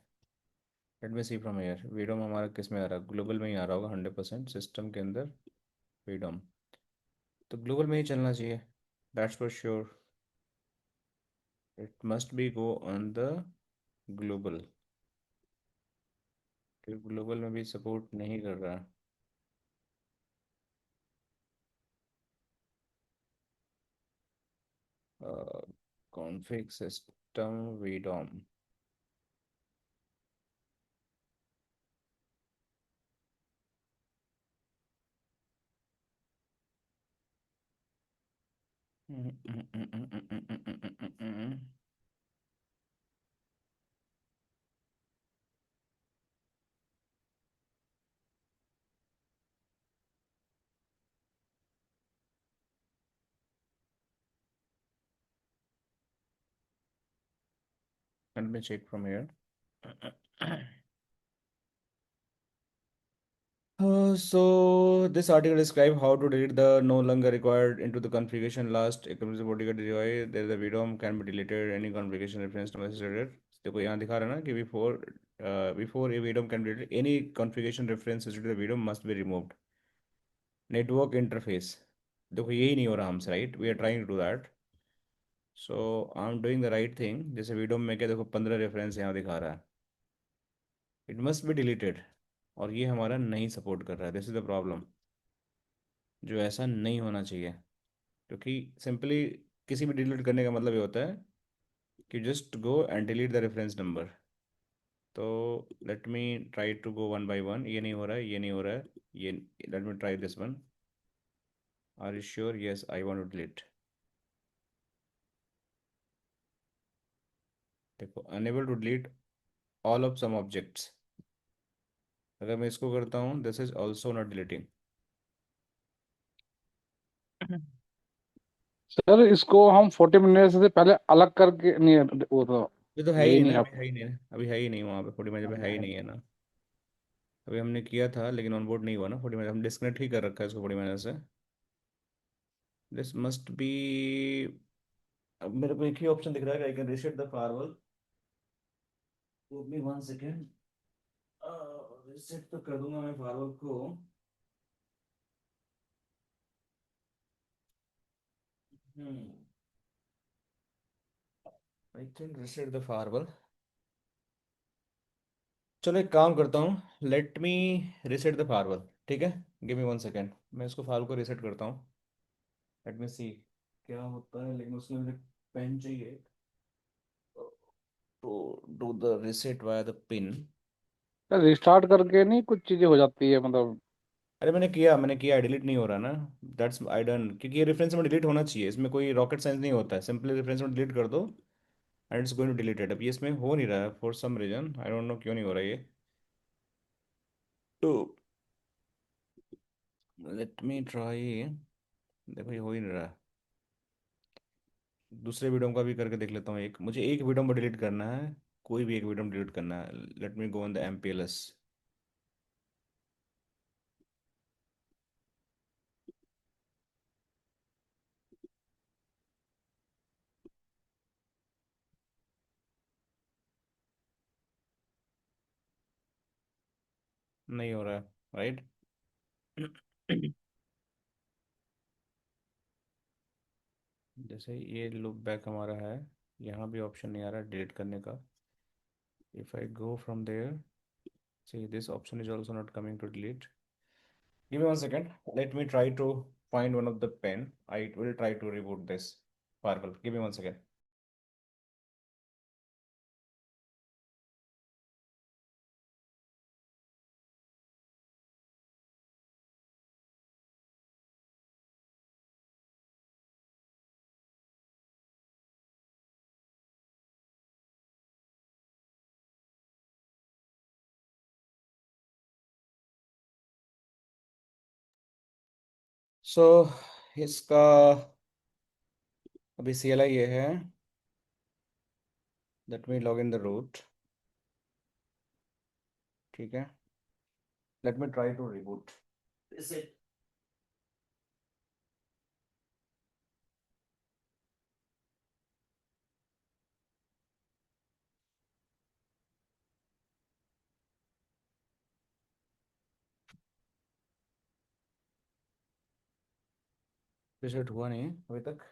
Let me see from here. VDOM हमारा किस में आ रहा है? ग्लोबल में ही आ रहा होगा 100% सिस्टम के अंदर। वीडोम तो ग्लोबल में ही चलना चाहिए, that's for sure. It must be go on the global, क्योंकि ग्लोबल में भी सपोर्ट नहीं कर रहा। Config system VDOM. Let me check from here. So this article describe how to delete the no longer required into the configuration last equals bodyguard UI. There the VDOM can be deleted. Any configuration reference to associated. देखो यहाँ दिखा रहा है ना कि before a VDOM can be deleted, any configuration reference to the VDOM must be removed. Network interface. देखो यही नहीं हो रहा हमसे, right? We are trying to do that. So I'm doing the right thing. जैसे VDOM में क्या देखो 15 रेफरेंस यहाँ दिखा रहा है. It must be deleted. और ये हमारा नहीं सपोर्ट कर रहा है. This is the problem. जो ऐसा नहीं होना चाहिए. क्योंकि सिंपली किसी भी डिलीट करने का मतलब ये होता है कि just go and delete the reference number. तो let me try to go one by one. ये नहीं हो रहा है, ये नहीं हो रहा है. ये let me try this one. Are you sure? Yes, I want to delete. देखो unable to delete all of some objects. अगर मैं इसको करता हूँ this is also not deleting. Sir इसको हम 40 मिनट से पहले अलग करके नहीं, वो तो ये तो है ही यही नहीं नहीं ना, अभी आप। है ही नहीं. अभी है ही नहीं वहाँ पे 40 मैच पे है ही नहीं है ना. अभी हमने किया था लेकिन ऑनबोर्ड नहीं हुआ ना 40 मैच. हम डिस्कनेक्ट ही कर रखा है इसको 40 मैच से. This must be. अब मेरे को एक ही ऑप्शन दिख रहा है कि I can reset the firewall. Give me one second. Reset तो कर दूंगा मैं फायरवॉल को. Hmm. I can reset the firewall. चलो एक काम करता हूँ. Let me reset the firewall. ठीक है. Give me one second. मैं इसको फायरवॉल को रीसेट करता हूँ. लेट मी सी क्या होता है. लेकिन उसमें मुझे पेन चाहिए to do the reset via the pin. Sir restart करके नहीं कुछ चीजें हो जाती है मतलब। अरे मैंने किया डिलीट नहीं हो रहा ना. That's I done. क्योंकि ये रेफरेंस में डिलीट होना चाहिए. इसमें कोई रॉकेट साइंस नहीं होता है. सिंपली रेफरेंस में डिलीट कर दो and it's going to delete it. अब ये इसमें हो नहीं रहा है for some reason. I don't know क्यों नहीं हो रहा ये. तो लेट मी ट्राई. देखो ये हो ही नहीं रहा है. दूसरे वीडियो का भी करके देख लेता हूँ. एक मुझे एक वीडियो में डिलीट करना है. कोई भी एक वीडियो डिलीट करना है. Let me go on the MPLS. नहीं हो रहा है. राइट. जैसे ये लुक बैक हमारा है. यहाँ भी ऑप्शन नहीं आ रहा डिलीट करने का. If I go from there. see this option is also not coming to delete. Give me one second. Let me try to find one of the pen. I will try to reboot this firewall. Give me one second. So इसका अभी CLI ये है. Let me log in the root. ठीक है. Let me try to reboot. Is it? Reset हुआ नहीं अभी तक.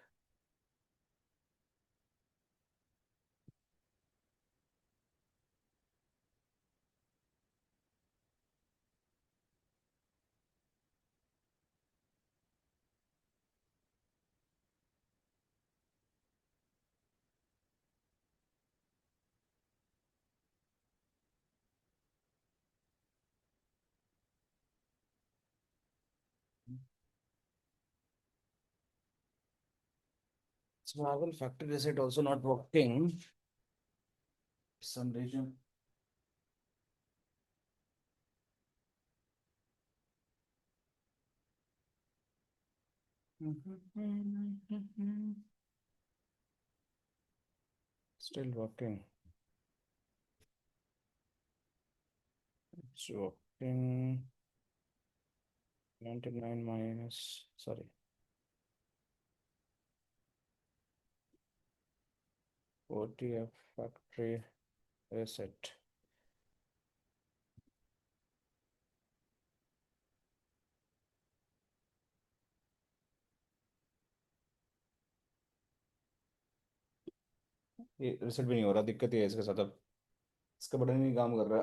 Survival factory reset also not working. Some reason. Still working. swapping 99 minus, sorry, 40F factory reset. ये reset भी नहीं हो रहा, दिक्कत ये है इसके साथ अब। इसका बटन ही नहीं काम कर रहा।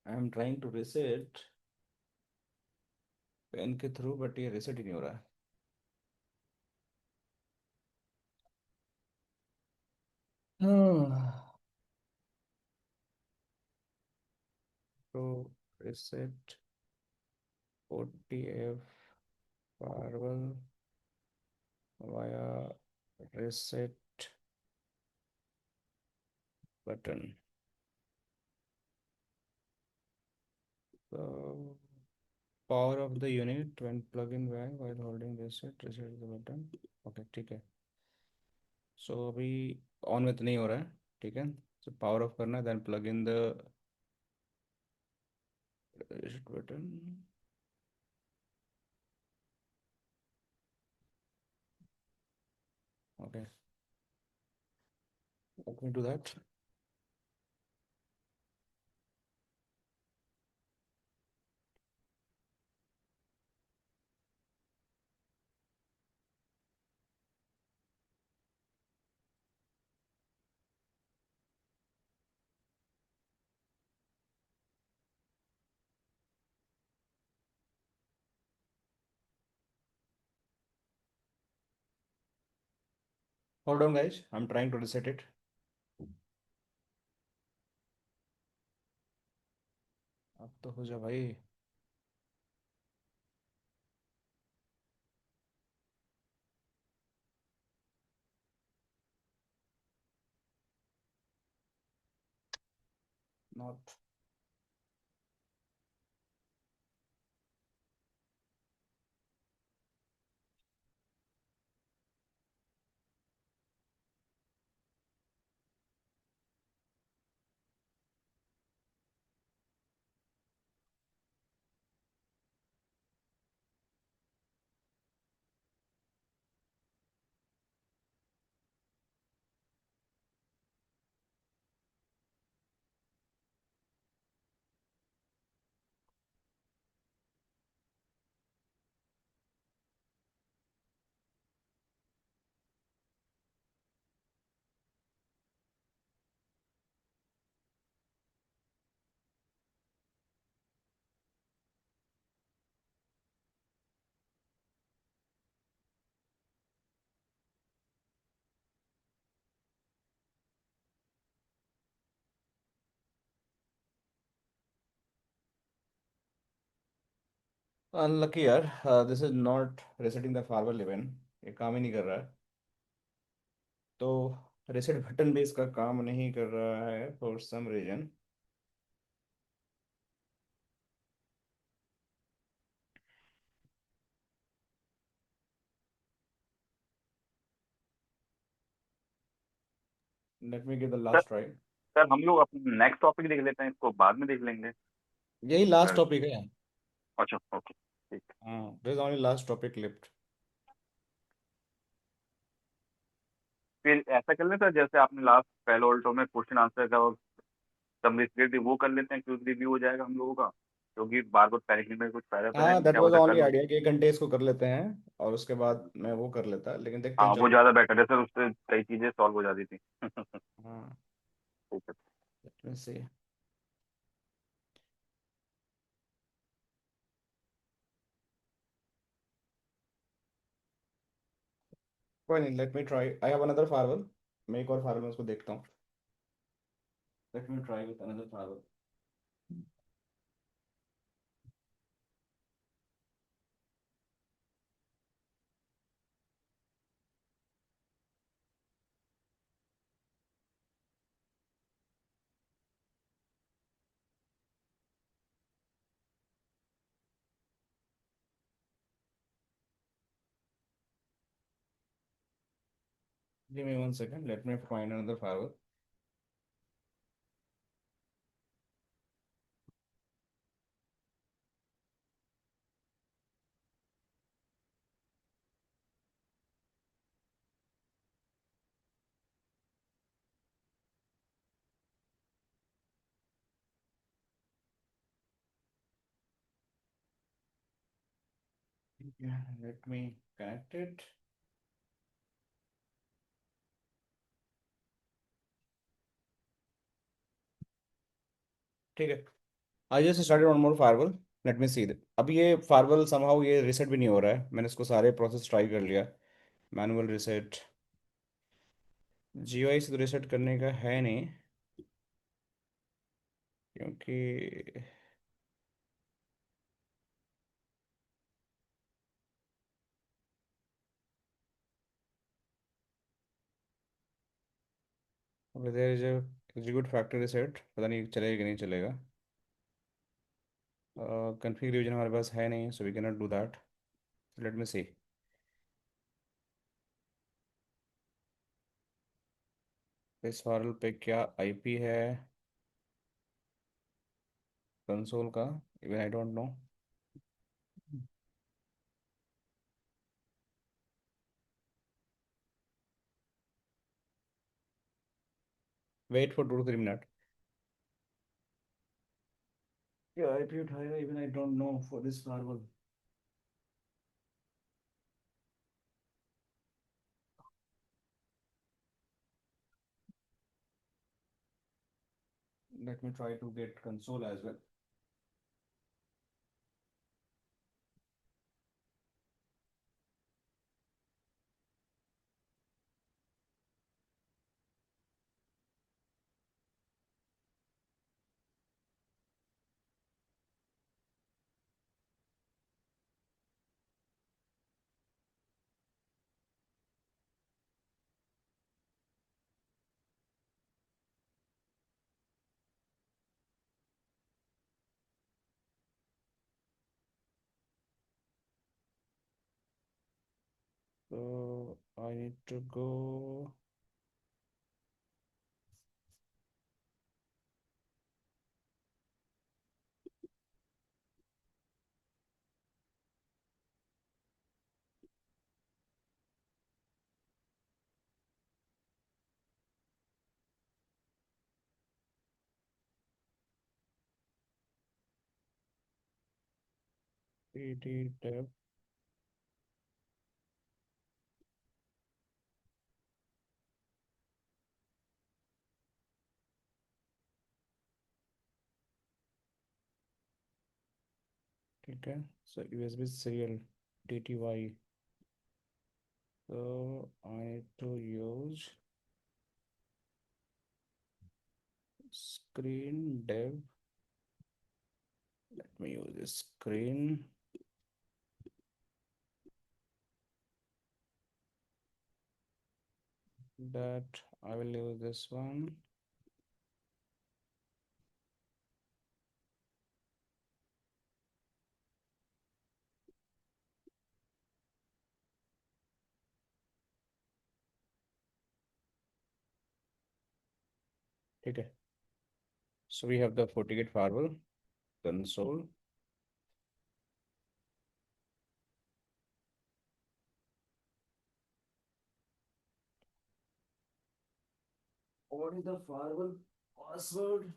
I am trying to reset pin के थ्रू, बट ये रिसेट ही नहीं हो रहा है। तो reset 40F firewall via reset button. So power of the unit when plug in back while holding reset the button. Okay, ठीक है। सो अभी ऑन में तो नहीं हो रहा है, ठीक है। सो पावर ऑफ करना है, then plug in the reset button. Okay, let me do that. Hold on guys, I'm trying to reset it. अब तो हो जा भाई। नॉट। अनलकी यार, this is not resetting the forward even. ये काम ही नहीं कर रहा है। तो रिसेट बटन भी इसका काम नहीं कर रहा है for some reason. Let me give the sir last try. Sir हम लोग अपना नेक्स्ट टॉपिक देख लेते हैं, इसको बाद में देख लेंगे। यही लास्ट सर टॉपिक है। अच्छा ओके ठीक। हाँ, this only last topic lift. फिर ऐसा कर लेते हैं जैसे आपने लास्ट पहले ऑल्टो में क्वेश्चन आंसर का सबमिट थी, वो कर लेते हैं, क्योंकि रिव्यू हो जाएगा हम लोगों का, क्योंकि बार बार पहले में कुछ फायदा तो है हाँ, नहीं, दैट क्या वाज पता ओनली कल। आइडिया कि 1 घंटे इसको कर लेते हैं और उसके बाद मैं वो कर लेता, लेकिन देखते हैं हाँ वो चलो। ज्यादा बेटर है सर, उससे कई चीजें सॉल्व हो जाती थी। हाँ, ठीक है। Let me see. कोई नहीं, let me try, I have another firewall. मैं एक और फार्वल में उसको देखता हूँ। Let me try with another firewall. Give me 1 second, let me find another firewall. Yeah, let me connect it. ठीक है, I just started one more firewall, let me see that. अब ये फायरवॉल समहाउ ये reset भी नहीं हो रहा है, मैंने इसको सारे प्रोसेस ट्राई कर लिया, मैनुअल रिसेट, जीयूआई से तो रिसेट करने का है नहीं, क्योंकि there is execute factory reset, पता नहीं चलेगा कि नहीं चलेगा। कन्फिग रिवीजन हमारे पास है नहीं, so we can not do that, let me see. इस फाइल पे क्या आईपी है कंसोल का, even I don't know. Wait for 2 to 3 minute, क्या आईपी उठाएगा, even I don't know for this firewall. Let me try to get console as well. So I need to go. PD tab. ठीक है, so USB serial TTY. So I need to use screen dev. Let me use this screen. That I will use this one. ठीक है, so we have the FortiGate firewall console. What is the firewall password?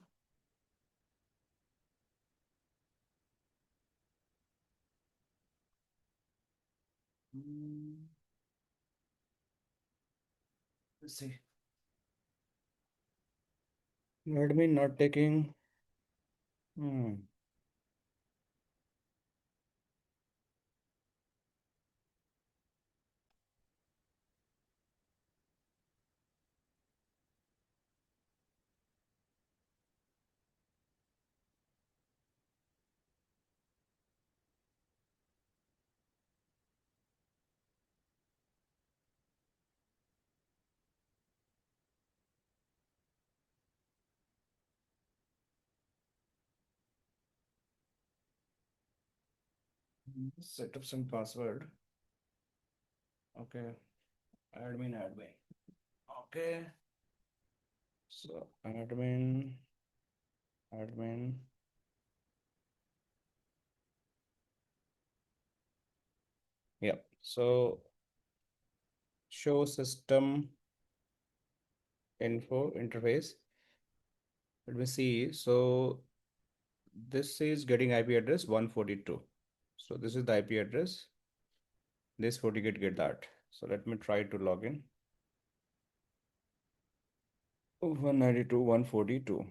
Hmm, let's see. Admin not taking. Hmm. Set up some password. Okay. Admin. Okay. So admin. Yeah. So show system info interface. Let me see. So this is getting IP address 142. So this is the IP address. this FortiGate get that. So let me try to log in. 192.142.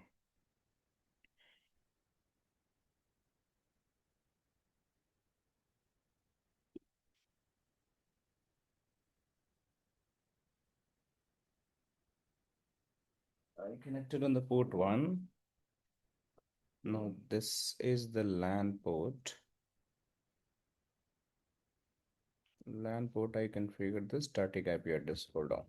I connected on the port 1. No, this is the LAN port. LAN port, I configured the static IP address. Hold on.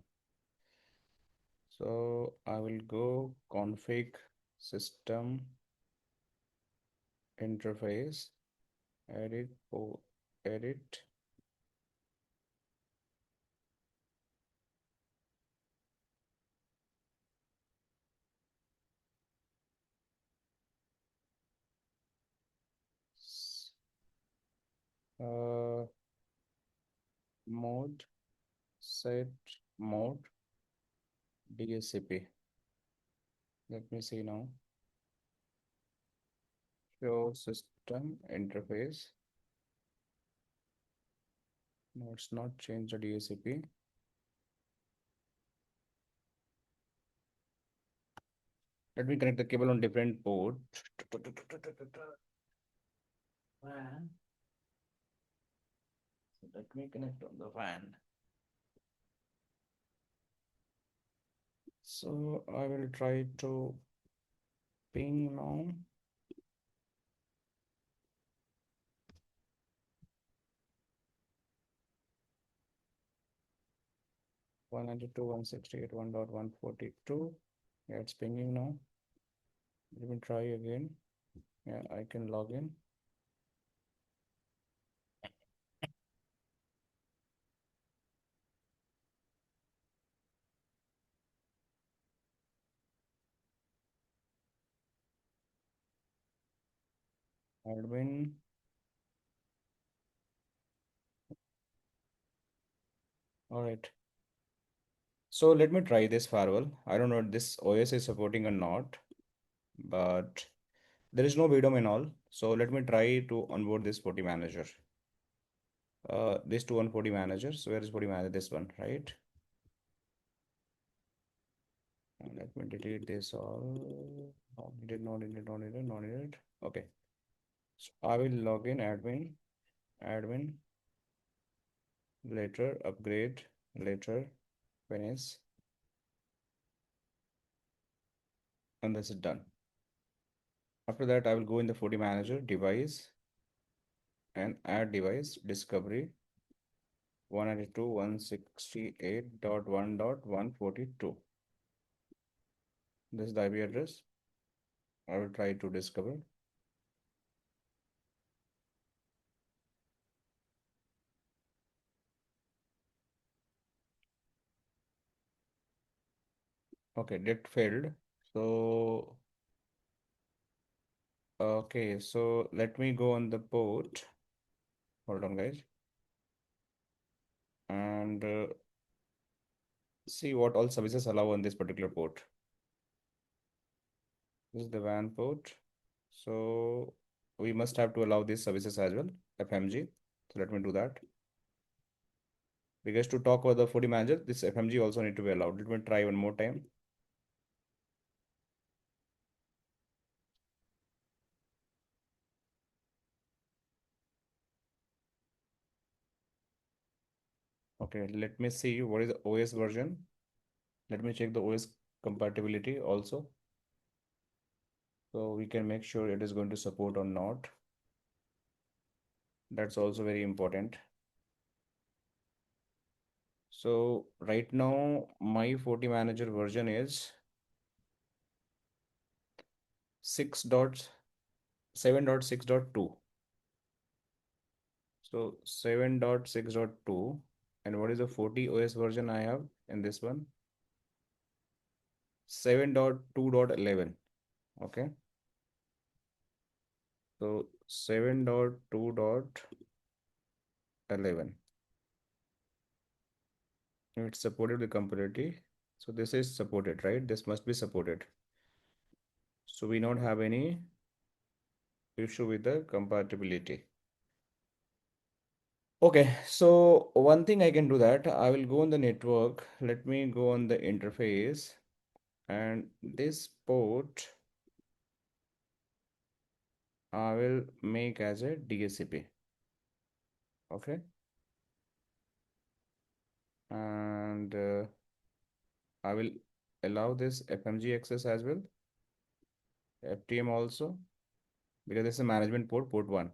So I will go config system interface, edit port, edit. Uh, mode, set mode, DHCP. Let me see now. Show system interface. No, it's not changed the DHCP. Let me connect the cable on different port. WAN. So let me connect on the WAN. So I will try to ping now. One 192.168.1.142. Yeah, it's pinging now. Let me try again. Yeah, I can log in. Admin. All right. So let me try this firewall. I don't know if this OS is supporting or not, but there is no VDOM and all. So let me try to onboard this Forti manager. This to one Forti managers. Where is Forti manager? This one, right? And let me delete this all. No needed, no needed, no needed, no needed. Okay. So I will log in admin, later upgrade, later finish, and this is done. After that, I will go in the Forti manager device and add device discovery 192.168.1.142. This is the IP address. I will try to discover. Okay, that failed. So, okay, so let me go on the port. Hold on, guys. And see what all services allow on this particular port. This is the WAN port. So we must have to allow these services as well, FMG. So let me do that. Because to talk about the Forti manager, this FMG also need to be allowed. Let me try one more time. Okay, let me see what is the OS version. Let me check the OS compatibility also. So we can make sure it is going to support or not. That's also very important. So right now my Forti manager version is 6.7.6.2. So 7.6.2. And what is the Forti OS version I have in this one? 7.2.11. Okay. So 7.2.11. It's supported with compatibility. So this is supported, right? This must be supported. So we don't have any issue with the compatibility. Okay, so one thing I can do that, I will go on the network. Let me go on the interface and this port I will make as a DHCP. Okay, and I will allow this FMG access as well, FTM also, because this is a management port, port 1.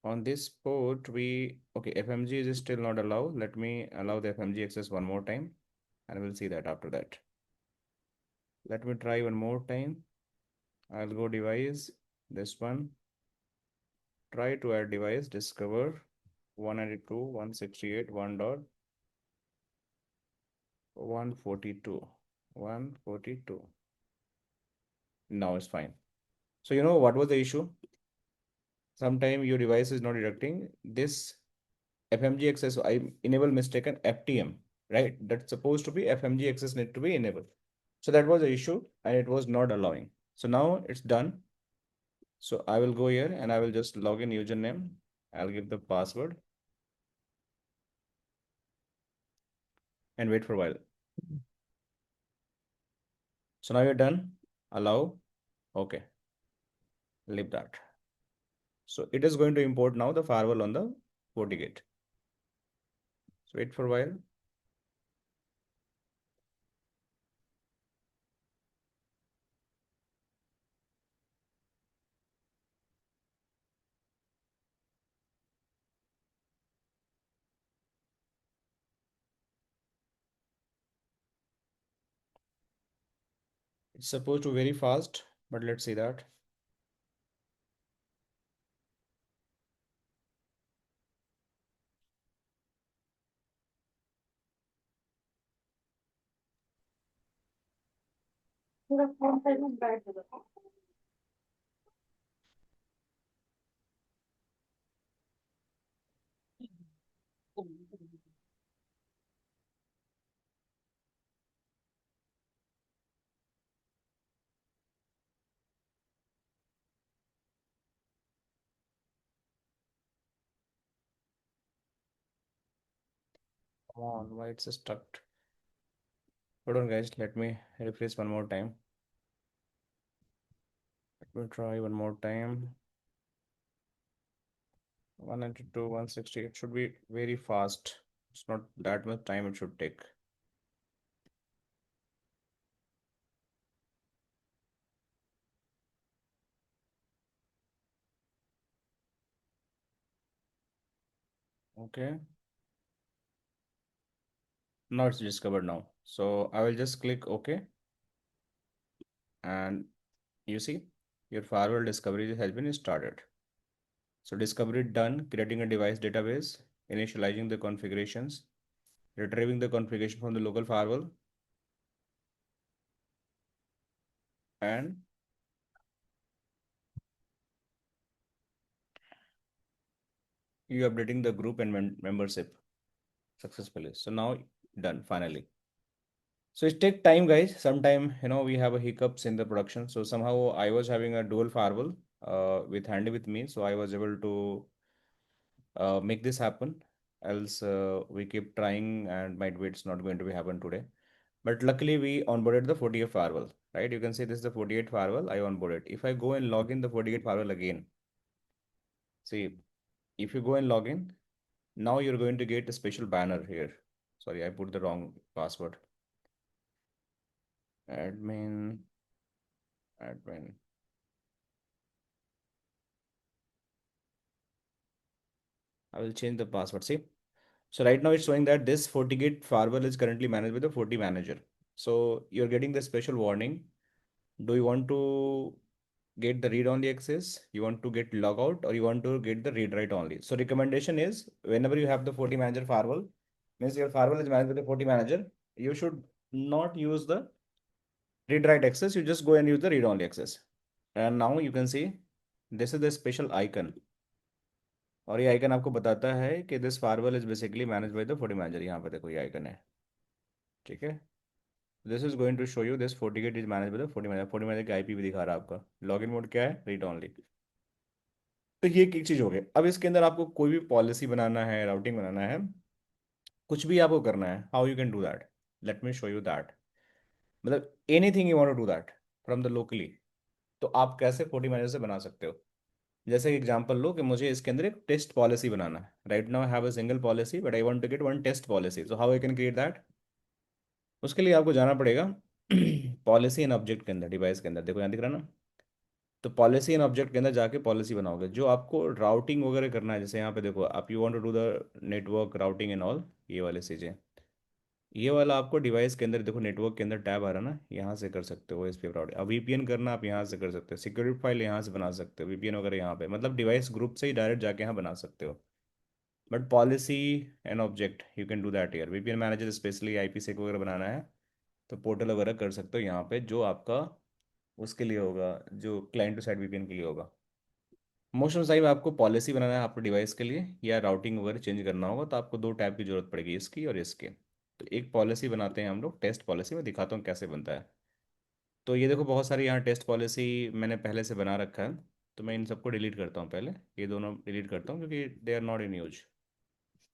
On this port, okay, FMG is still not allowed. Let me allow the FMG access one more time, and we'll see that after that. Let me try one more time. I'll go device, this one. Try to add device, discover 192.168, 1.142, 142. Now it's fine. So you know what was the issue? Sometime your device is not detecting this FMG access. I enable mistaken FTM, right? That's supposed to be FMG access need to be enabled. So that was the issue and it was not allowing. So now it's done. So I will go here and I will just log in username. I'll give the password and wait for a while. So now you're done. Allow. Okay. Leave that. So it is going to import now the firewall on the FortiGate. So wait for a while. It's supposed to be very fast, but let's see that. Come on, why it's stuck? Hold on, guys. Let me refresh one more time. Let me try one more time. 192, 160. It should be very fast. It's not that much time it should take. Okay. Now it's discovered now. So I will just click OK. And you see, your firewall discovery has been started. So discovery done, creating a device database, initializing the configurations, retrieving the configuration from the local firewall, and you updating the group and membership successfully. So now done finally. So it take time, guys. Sometime, we have a hiccups in the production. So somehow I was having a dual firewall with handy with me. So I was able to make this happen. Else we keep trying and might be it's not going to be happen today. But luckily we onboarded the 48 firewall, right? You can see this is the 48 firewall I onboarded. If I go and log in the 48 firewall again, see, if you go and log in, now you're going to get a special banner here. Sorry, I put the wrong password. Admin, admin. I will change the password. See, so right now it's showing that this FortiGate firewall is currently managed with the FortiManager. So you're getting the special warning. Do you want to get the read-only access? You want to get logout or you want to get the read-write only? So recommendation is whenever you have the FortiManager firewall, means your firewall is managed with the FortiManager, you should not use the read-write access. You just go and use the read-only access. And now you can see this is the special icon. और ये icon आपको बताता है कि this firewall is basically manage by the FortiManager. यहाँ पे देखो ये आइकन है, ठीक है. This is going to show you this FortiGate is manage by the FortiManager. FortiManager का आईपी भी दिखा रहा है आपका. लॉगिन मोड क्या है? Read only. तो ये एक चीज़ हो गई। अब इसके अंदर आपको कोई भी पॉलिसी बनाना है, राउटिंग बनाना है, कुछ भी आपको करना है, how you can do that, let me show you that. मतलब anything you want to do that from the locally, तो आप कैसे 40 मैनेजर से बना सकते हो। जैसे एग्जांपल लो कि मुझे इसके अंदर एक टेस्ट पॉलिसी बनाना है। Right now I have a single policy but I want to get one test policy, so how I can create that. उसके लिए आपको जाना पड़ेगा पॉलिसी एंड ऑब्जेक्ट के अंदर, डिवाइस के अंदर, देखो यहाँ दिख रहा है ना। तो पॉलिसी एंड ऑब्जेक्ट के अंदर जाके पॉलिसी बनाओगे, जो आपको राउटिंग वगैरह करना है। जैसे यहाँ पे देखो, आप you want to do the network routing and all, ये वाली चीज़ें। ये वाला आपको डिवाइस के अंदर देखो, नेटवर्क के अंदर टैब आ रहा है ना, यहाँ से कर सकते हो इस पे राउटिंग। अब वीपीएन करना आप यहाँ से कर सकते हो, सिक्योरिटी फाइल यहाँ से बना सकते हो, वीपीएन वगैरह यहाँ पे, मतलब डिवाइस ग्रुप से ही डायरेक्ट जाके यहाँ बना सकते हो। But policy and object you can do that here, VPN manager specially IPsec वगैरह बनाना है तो पोर्टल वगैरह कर सकते हो यहाँ पे, जो आपका उसके लिए होगा, जो क्लाइंट टू साइड वीपीएन के लिए होगा। मोस्ट ऑफ टाइम आपको पॉलिसी बनाना है आपके डिवाइस के लिए, या राउटिंग वगैरह चेंज करना होगा, तो आपको दो टैब की जरूरत पड़ेगी, इसकी और इसके। तो एक पॉलिसी बनाते हैं हम लोग, टेस्ट पॉलिसी, मैं दिखाता हूँ कैसे बनता है। तो ये देखो, बहुत सारी यहाँ टेस्ट पॉलिसी मैंने पहले से बना रखा है। तो मैं इन सबको डिलीट करता हूँ पहले, ये दोनों डिलीट करता हूँ क्योंकि they are not in use,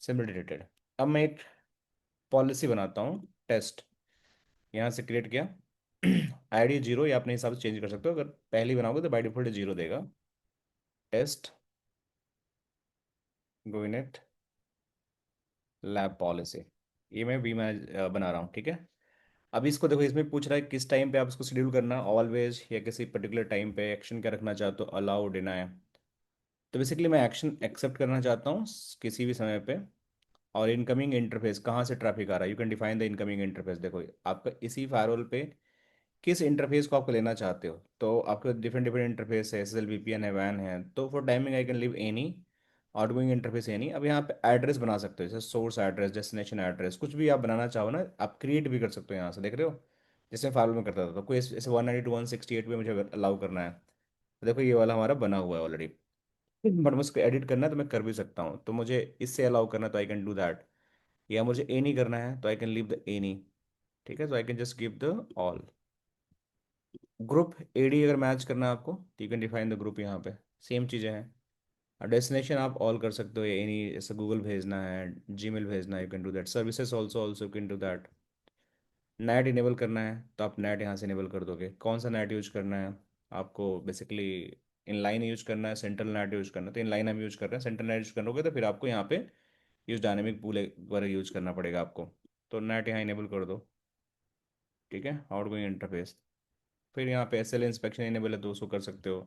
simple deleted. अब मैं एक पॉलिसी बनाता हूँ टेस्ट, यहाँ से क्रिएट किया। आईडी जीरो, या अपने हिसाब से चेंज कर सकते हो, अगर पहली बनाओगे तो बाई डिफॉल्ट जीरो देगा। टेस्ट गोइनेट लैब पॉलिसी, ये मैं वी मैं बना रहा हूँ, ठीक है। अब इसको देखो, इसमें पूछ रहा है किस टाइम पे आप इसको शेड्यूल करना, ऑलवेज या किसी पर्टिकुलर टाइम पे, एक्शन क्या रखना चाहते हो, अलाउ डिनाई। तो बेसिकली मैं एक्शन एक्सेप्ट करना चाहता हूँ किसी भी समय पे। और इनकमिंग इंटरफेस, कहाँ से ट्रैफिक आ रहा है, you can define the incoming interface. देखो आपका इसी फायरवॉल पे किस इंटरफेस को आपको लेना चाहते हो, तो आपके डिफरेंट डिफरेंट इंटरफेस है, एस एस एल वीपीएन है, वैन है। तो for timing I can live any, outgoing interface any. अब यहाँ पे एड्रेस बना सकते हो, जैसे सोर्स एड्रेस, डेस्टिनेशन एड्रेस, कुछ भी आप बनाना चाहो ना, आप क्रिएट भी कर सकते हो यहाँ से, देख रहे हो। जैसे फाइल में करता था, तो कोई जैसे 192.168 पे मुझे अलाउ करना है, तो देखो ये वाला हमारा बना हुआ है ऑलरेडी। बट मुझको एडिट करना है तो मैं कर भी सकता हूँ, तो मुझे इससे अलाउ करना है तो आई कैन डू दैट। या मुझे ए नहीं करना है तो I can leave the any, ठीक है। तो I can just give the all. Group AD अगर मैच करना है आपको, तो you can define the group यहाँ पे, सेम चीज़ें हैं। डेस्टिनेशन आप ऑल कर सकते हो, एनी, जैसे गूगल भेजना है, जीमेल भेजना है, you can do that. Services also also you can do that. Net enable करना है तो आप नेट यहाँ से इनेबल कर दोगे। कौन सा नेट यूज करना है आपको, बेसिकली इनलाइन यूज करना है, सेंट्रल नेट यूज करना है, तो इनलाइन हम यूज कर रहे हैं। सेंट्रल नेट यूज करोगे तो फिर आपको यहाँ पे यूज डायनेमिक पूल वगैरह यूज करना पड़ेगा आपको। तो नेट यहाँ इनेबल कर दो, ठीक है, आउट गोइंग इंटरफेस। फिर यहाँ पे एस एल इंस्पेक्शन इनेबल है तो उसको कर सकते हो।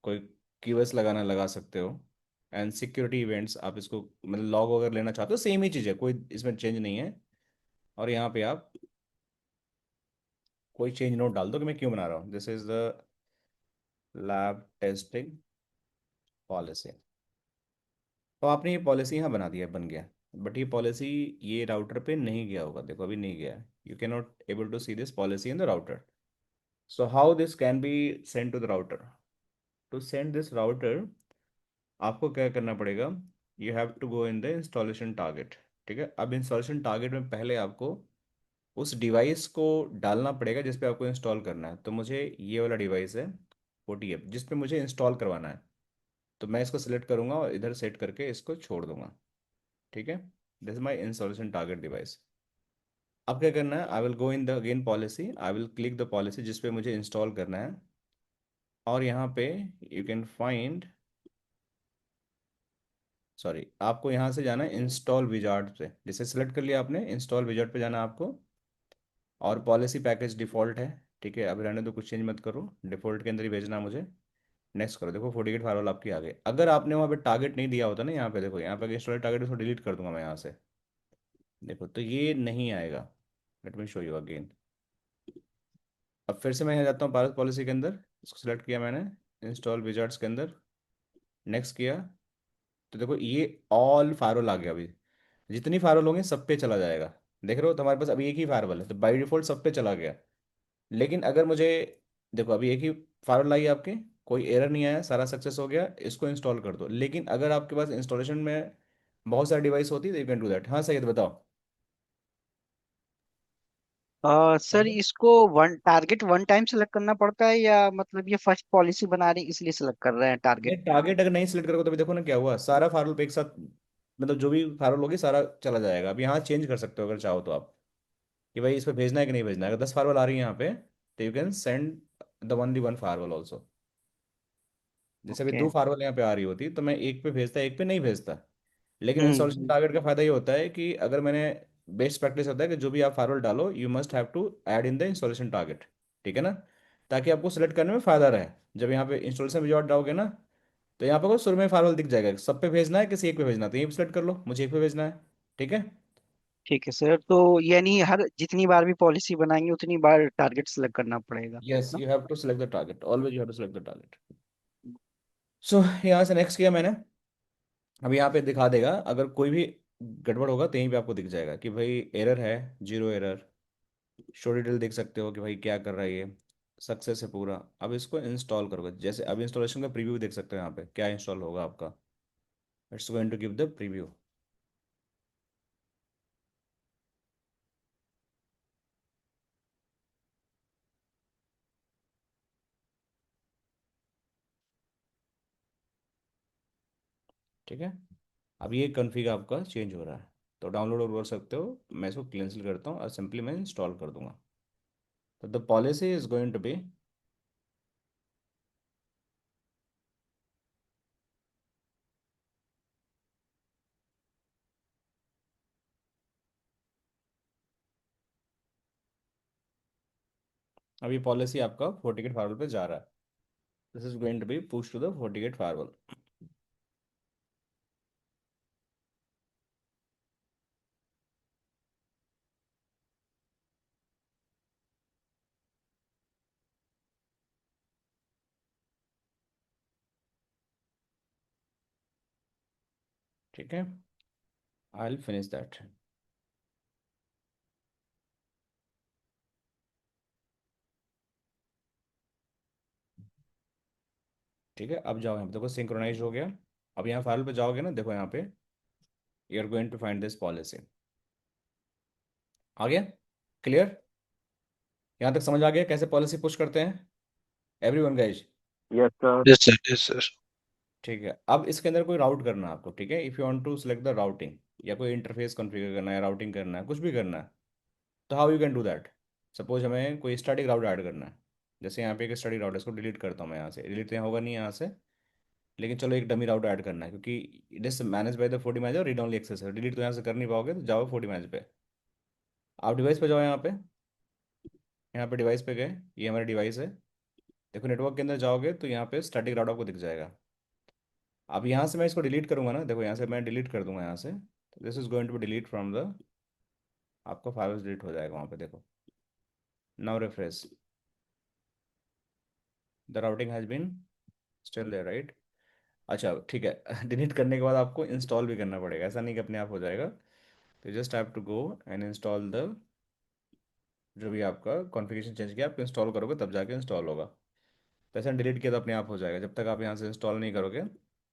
कोई क्यूएस लगाना लगा सकते हो। एंड सिक्योरिटी इवेंट्स, आप इसको मतलब लॉग वगैरह लेना चाहते हो, सेम ही चीज़ है, कोई इसमें चेंज नहीं है। और यहाँ पे आप कोई चेंज नोट डाल दो कि मैं क्यों बना रहा हूँ, this is the lab testing policy. तो आपने ये पॉलिसी यहाँ बना दिया, बन गया। बट ये पॉलिसी ये राउटर पे नहीं गया होगा, देखो अभी नहीं गया है। You can not able to see this policy in the router. So how this can be send to the router. To send this router, आपको क्या करना पड़ेगा, you have to go in the installation target, ठीक है। अब installation target में पहले आपको उस डिवाइस को डालना पड़ेगा जिस पे आपको इंस्टॉल करना है। तो मुझे ये वाला डिवाइस है 40F, जिस पे मुझे इंस्टॉल करवाना है। तो मैं इसको सिलेक्ट करूंगा और इधर सेट करके इसको छोड़ दूंगा, ठीक है। This is my installation target device. अब क्या करना है, आई will go in the again policy, I will click the policy जिस पे मुझे इंस्टॉल करना है। और यहाँ पे यू कैन फाइंड, सॉरी, आपको यहाँ से जाना है इंस्टॉल विजार्ड पे, जैसे सेलेक्ट कर लिया आपने, इंस्टॉल विजार्ड पे जाना है आपको। और पॉलिसी पैकेज डिफ़ॉल्ट है, ठीक है। अब रहने दो, कुछ चेंज मत करो, डिफ़ॉल्ट के अंदर ही भेजना है मुझे। नेक्स्ट करो, देखो 48 फायरवॉल आपकी आ गई। अगर आपने वहाँ पे टारगेट नहीं दिया होता ना, यहाँ पे देखो, यहाँ पे इंस्टॉल टारगेट, उसको डिलीट कर दूंगा मैं यहाँ से। देखो तो ये नहीं आएगा। Late me show you again. अब फिर से मैं यहाँ जाता हूँ भारत पॉलिसी के अंदर, इसको सिलेक्ट किया मैंने, इंस्टॉल विजार्ड्स के अंदर, नेक्स्ट किया। तो देखो ये ऑल फायरवॉल आ गया अभी। जितनी फायरवॉल होंगे सब पे चला जाएगा। देख रहे हो, तुम्हारे पास अभी एक ही फायरवॉल है तो बाई डिफॉल्ट सब पे चला गया। लेकिन अगर मुझे, देखो अभी एक ही फायरवॉल आई आपके, कोई एरर नहीं आया, सारा सक्सेस हो गया, इसको इंस्टॉल कर दो। लेकिन अगर आपके पास इंस्टॉलेशन में बहुत सारी डिवाइस होती है तो यू कैन डू दैट। हाँ सही है, तो बताओ। सर इसको one target one time select करना पड़ता है, या मतलब ये फर्स्ट पॉलिसी बना रहे हैं इसलिए सेलेक्ट कर रहे हैं टारगेट? नहीं, टारगेट अगर नहीं सिलेक्ट करोगे तो भी देखो ना क्या हुआ, सारा फार्वल पे एक साथ, मतलब जो भी फार्वल होगी सारा चला जाएगा। अब यहाँ चेंज कर सकते हो अगर चाहो तो आप, कि भाई इस पे भेजना है कि नहीं भेजना है। अगर 10 फार्वल आ रही है यहाँ पे, तो you can send the only one firewall also. जैसे अभी ओके। 2 फार्वल यहाँ पे आ रही होती तो मैं एक पे भेजता, एक पे नहीं भेजता। लेकिन इंस्टॉलेशन हम्म। टारगेट का फायदा ये होता है कि अगर मैंने, बेस्ट प्रैक्टिस होता है कि जो भी आप फार्वल डालो you must have to add in the installation target, ठीक है ना, ताकि आपको सेलेक्ट करने में फायदा रहे। जब यहाँ पे इंस्टॉलेशन विजार्ड डालोगे ना, तो यहाँ पे को शुरू में फार्वल दिख जाएगा, सब पे भेजना है किसी एक पे भेजना है, तो यहीं पे सेलेक्ट कर लो मुझे एक पे भेजना है, ठीक है। ठीक है सर, तो यानी हर जितनी बार भी पॉलिसी बनाएंगे उतनी बार टारगेट सेलेक्ट करना पड़ेगा यस, ना? You have to select the target, always you have to select the target. So यहाँ से नेक्स्ट किया मैंने। अब यहाँ पे दिखा देगा अगर कोई भी गड़बड़ होगा तो यहीं पे आपको दिख जाएगा कि भाई एरर है, जीरो एरर। शो डिटेल देख सकते हो कि भाई क्या कर रहा है ये, सक्सेस है पूरा। अब इसको इंस्टॉल करोगे, जैसे अब इंस्टॉलेशन का प्रीव्यू देख सकते हो यहाँ पे क्या इंस्टॉल होगा आपका। It's going to give the preview. ठीक है, अब ये कन्फिग आपका चेंज हो रहा है, तो डाउनलोड और कर सकते हो। मैं इसको कैंसिल करता हूँ और सिंपली मैं इंस्टॉल कर दूंगा। तो the policy is going to be, अब ये पॉलिसी आपका फोर्टिकेट फार्वल पे जा रहा है। This is going to be push to the FortiGate firewall. ठीक है, आई विल फिनिश दैट। ठीक है, अब जाओ यहाँ पे देखो सिंक्रोनाइज हो गया। अब यहाँ फाइल पे जाओगे ना, देखो यहाँ पे you are going to find this policy. आ गया, क्लियर? यहाँ तक समझ आ गया कैसे पॉलिसी पुश करते हैं everyone guys? Yes sir. Yes sir, yes sir. ठीक है, अब इसके अंदर कोई राउट करना है आपको, ठीक है। If you want to select the routing, या कोई इंटरफेस कॉन्फ़िगर करना है, राउटिंग करना है, कुछ भी करना है, तो how you can do that. Suppose हमें कोई स्टैटिक राउट ऐड करना है, जैसे यहाँ पे एक स्टडी राउट है, इसको डिलीट करता हूँ मैं यहाँ से, डिलीट तो यहाँ होगा नहीं यहाँ से, लेकिन चलो एक डमी राउट ऐड करना है, क्योंकि it is manage by the 40 manager, read only access है, डिलीट तो यहाँ से कर नहीं पाओगे, तो जाओ 40 मैनेज पे। आप डिवाइस पे जाओ, यहाँ पे डिवाइस पे गए, ये हमारी डिवाइस है। देखो नेटवर्क के अंदर जाओगे तो यहाँ पे स्टैटिक राउट आपको दिख जाएगा। अब यहाँ से मैं इसको डिलीट करूंगा ना, देखो यहाँ से मैं डिलीट कर दूंगा यहाँ से, this is going to be delete from the, आपका फाइल डिलीट हो जाएगा वहाँ पे, देखो। Now refresh, the routing has been still there, right. अच्छा ठीक है डिलीट करने के बाद आपको इंस्टॉल भी करना पड़ेगा, ऐसा नहीं कि अपने आप हो जाएगा। तो just have to go and install the, जो भी आपका कॉन्फ़िगरेशन चेंज किया आप इंस्टॉल करोगे तब जाके इंस्टॉल होगा। पैसा डिलीट किया तो अपने आप हो जाएगा, जब तक आप यहाँ से इंस्टॉल नहीं करोगे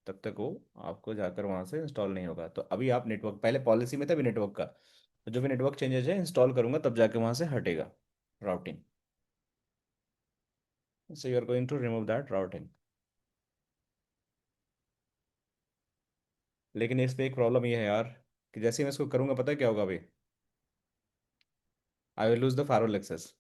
तब तक वो आपको जाकर वहाँ से इंस्टॉल नहीं होगा। तो अभी आप नेटवर्क, पहले पॉलिसी में था अभी नेटवर्क का, तो जो भी नेटवर्क चेंजेस है इंस्टॉल करूँगा तब जाके वहाँ से हटेगा routing. So you are going to remove that routing. लेकिन इस पे एक प्रॉब्लम ये है यार, कि जैसे ही मैं इसको करूँगा पता है क्या होगा अभी, I will lose the firewall access.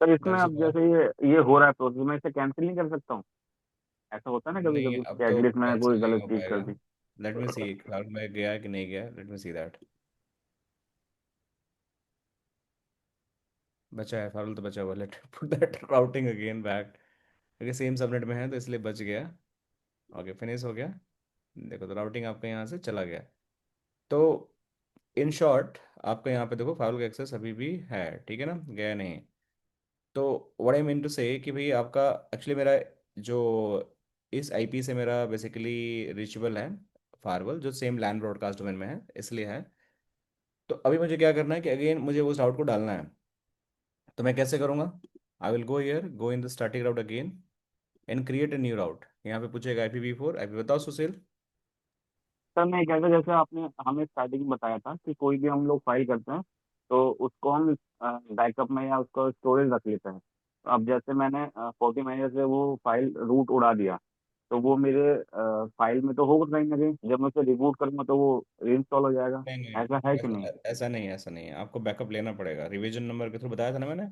Sir इसमें दैट्स अब व्हाई। जैसे ये हो रहा है प्रोसेस, मैं इसे कैंसिल नहीं कर सकता हूँ? ऐसा होता है ना कभी नहीं, कभी अब कि तो एग्रीड मैंने कोई कैंसिल नहीं गलत हो चीज कर पाएगा। दी। लेट मी सी क्लाउड में गया है कि नहीं गया, लेट मी सी दैट। बचा है फाइल तो बचा हुआ, late put that routing again back, क्योंकि सेम सबनेट में है तो इसलिए बच गया। ओके, फिनिश हो गया। देखो तो राउटिंग आपका यहाँ से चला गया। तो इन शॉर्ट आपका यहाँ पे देखो फाइल का एक्सेस अभी भी है, ठीक है ना, गया नहीं। तो व्हाट आई मीन टू से कि भाई आपका, एक्चुअली मेरा जो इस आईपी से मेरा बेसिकली रिचुअल है फायरवॉल, जो सेम लैन ब्रॉडकास्ट डोमेन में है इसलिए है। तो अभी मुझे क्या करना है कि अगेन मुझे उस राउट को डालना है, तो मैं कैसे करूँगा। I will go here, go in the static route again and create a new route. यहाँ पे पूछेगा IPv4, IP बताओ सुशील। सर मैं कहता जैसे आपने हमें स्टार्टिंग में बताया था कि कोई भी हम लोग फाइल करते हैं तो उसको हम बैकअप में या उसको स्टोरेज रख लेते हैं। तो अब जैसे मैंने 40 महीने से वो फाइल रूट उड़ा दिया, तो वो मेरे फाइल में तो होगा कहीं ना कहीं, जब मैं उसे रिबूट करूंगा तो वो इंस्टॉल हो जाएगा। नहीं नहीं, ऐसा है कि नहीं? ऐसा ऐसा नहीं है, ऐसा नहीं है, आपको बैकअप लेना पड़ेगा रिवीजन नंबर के थ्रू, बताया था ना मैंने।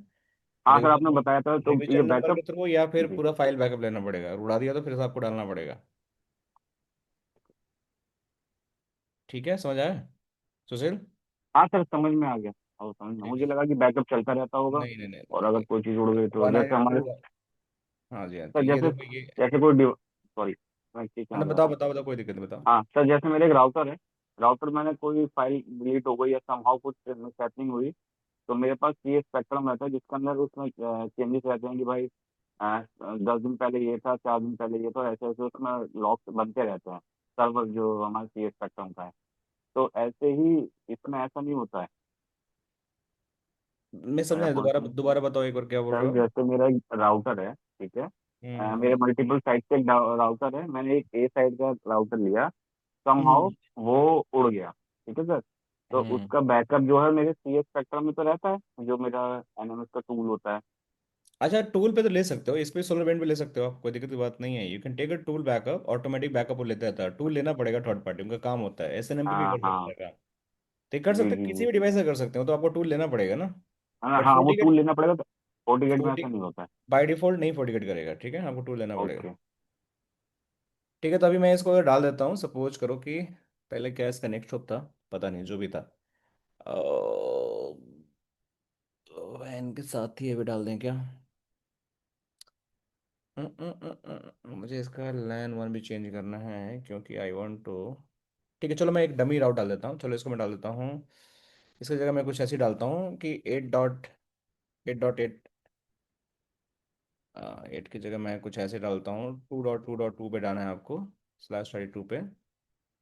हाँ सर आपने रिवीजन बताया था, तो ये रिवीजन नंबर बैकअप। के थ्रू या फिर जी। पूरा फाइल बैकअप लेना पड़ेगा, उड़ा दिया तो फिर से आपको डालना पड़ेगा। ठीक है, समझ आया सुशील? हाँ सर समझ में आ गया। और समझ में ठीक मुझे है। लगा कि बैकअप चलता रहता होगा, नहीं नहीं नहीं और नहीं अगर नहीं, कोई चीज़ उड़ गई तो वन जैसे नाइन हमारे। टू हाँ जी, हाँ, तो सर ये जैसे देखो ये। जैसे कोई सॉरी, मैं क्या हाँ, कह रहा बताओ था। बताओ बताओ, कोई दिक्कत नहीं, बताओ। हाँ सर जैसे मेरे एक राउटर है, राउटर मैंने कोई फाइल डिलीट हो गई या समहाउ कुछ सेटिंग हुई, तो मेरे पास ये स्पेक्ट्रम रहता है जिसके अंदर उसमें चेंजेस रहते हैं कि भाई 10 दिन पहले ये था, 4 दिन पहले ये था, ऐसे ऐसे उसमें लॉक्स बनते रहते हैं, सर्वर जो हमारे सी स्पेक्ट्रम का है। तो ऐसे ही इसमें ऐसा नहीं होता है। मैं समझा मेरा नहीं, पॉइंट दोबारा समझ। दोबारा बताओ एक बार, क्या बोल रहे सर हो? जैसे मेरा एक राउटर है, ठीक है, मेरे हम्म मल्टीपल साइट से एक राउटर है, मैंने एक ए साइड का राउटर लिया, समहाउ हम्म वो उड़ गया, ठीक है सर। तो हम्म। उसका बैकअप जो है मेरे सी स्पेक्ट्रम में तो रहता है, जो मेरा एनएमएस का टूल होता है। अच्छा, टूल पे तो ले सकते हो, इस पे सोलर बैंड पे ले सकते हो आप, कोई दिक्कत की बात नहीं है। You can take a tool backup, automatic backup वो लेता रहता है। टूल लेना पड़ेगा थर्ड पार्टी, उनका काम होता है, एसएनएमपी भी हाँ कर सकता हाँ। है काम। तो ये कर जी सकते हो, जी किसी जी। भी डिवाइस से कर सकते हो, तो आपको टूल लेना पड़ेगा ना। हाँ बट हाँ, वो फोर्टिकेट टूल लेना पड़ेगा, तो फोर्टिगेट में फोर्टी ऐसा नहीं होता है। बाय डिफॉल्ट नहीं फोर्टिकेट करेगा, ठीक है, आपको टूल लेना पड़ेगा। ओके। ठीक है, तो अभी मैं इसको अगर डाल देता हूँ, सपोज करो कि पहले क्या इसका नेक्स्ट होप था, पता नहीं, जो भी था। वैन के साथ ही अभी डाल दें क्या? मुझे इसका लैन वन भी चेंज करना है, क्योंकि आई वांट टू। ठीक है, चलो मैं एक डमी राउट डाल देता हूँ, चलो इसको मैं डाल देता हूँ। इसकी जगह मैं कुछ ऐसी डालता हूँ कि 8.8 8 की जगह मैं कुछ ऐसे डालता हूँ, 2.2.2 पे डालना है आपको, /32 पे।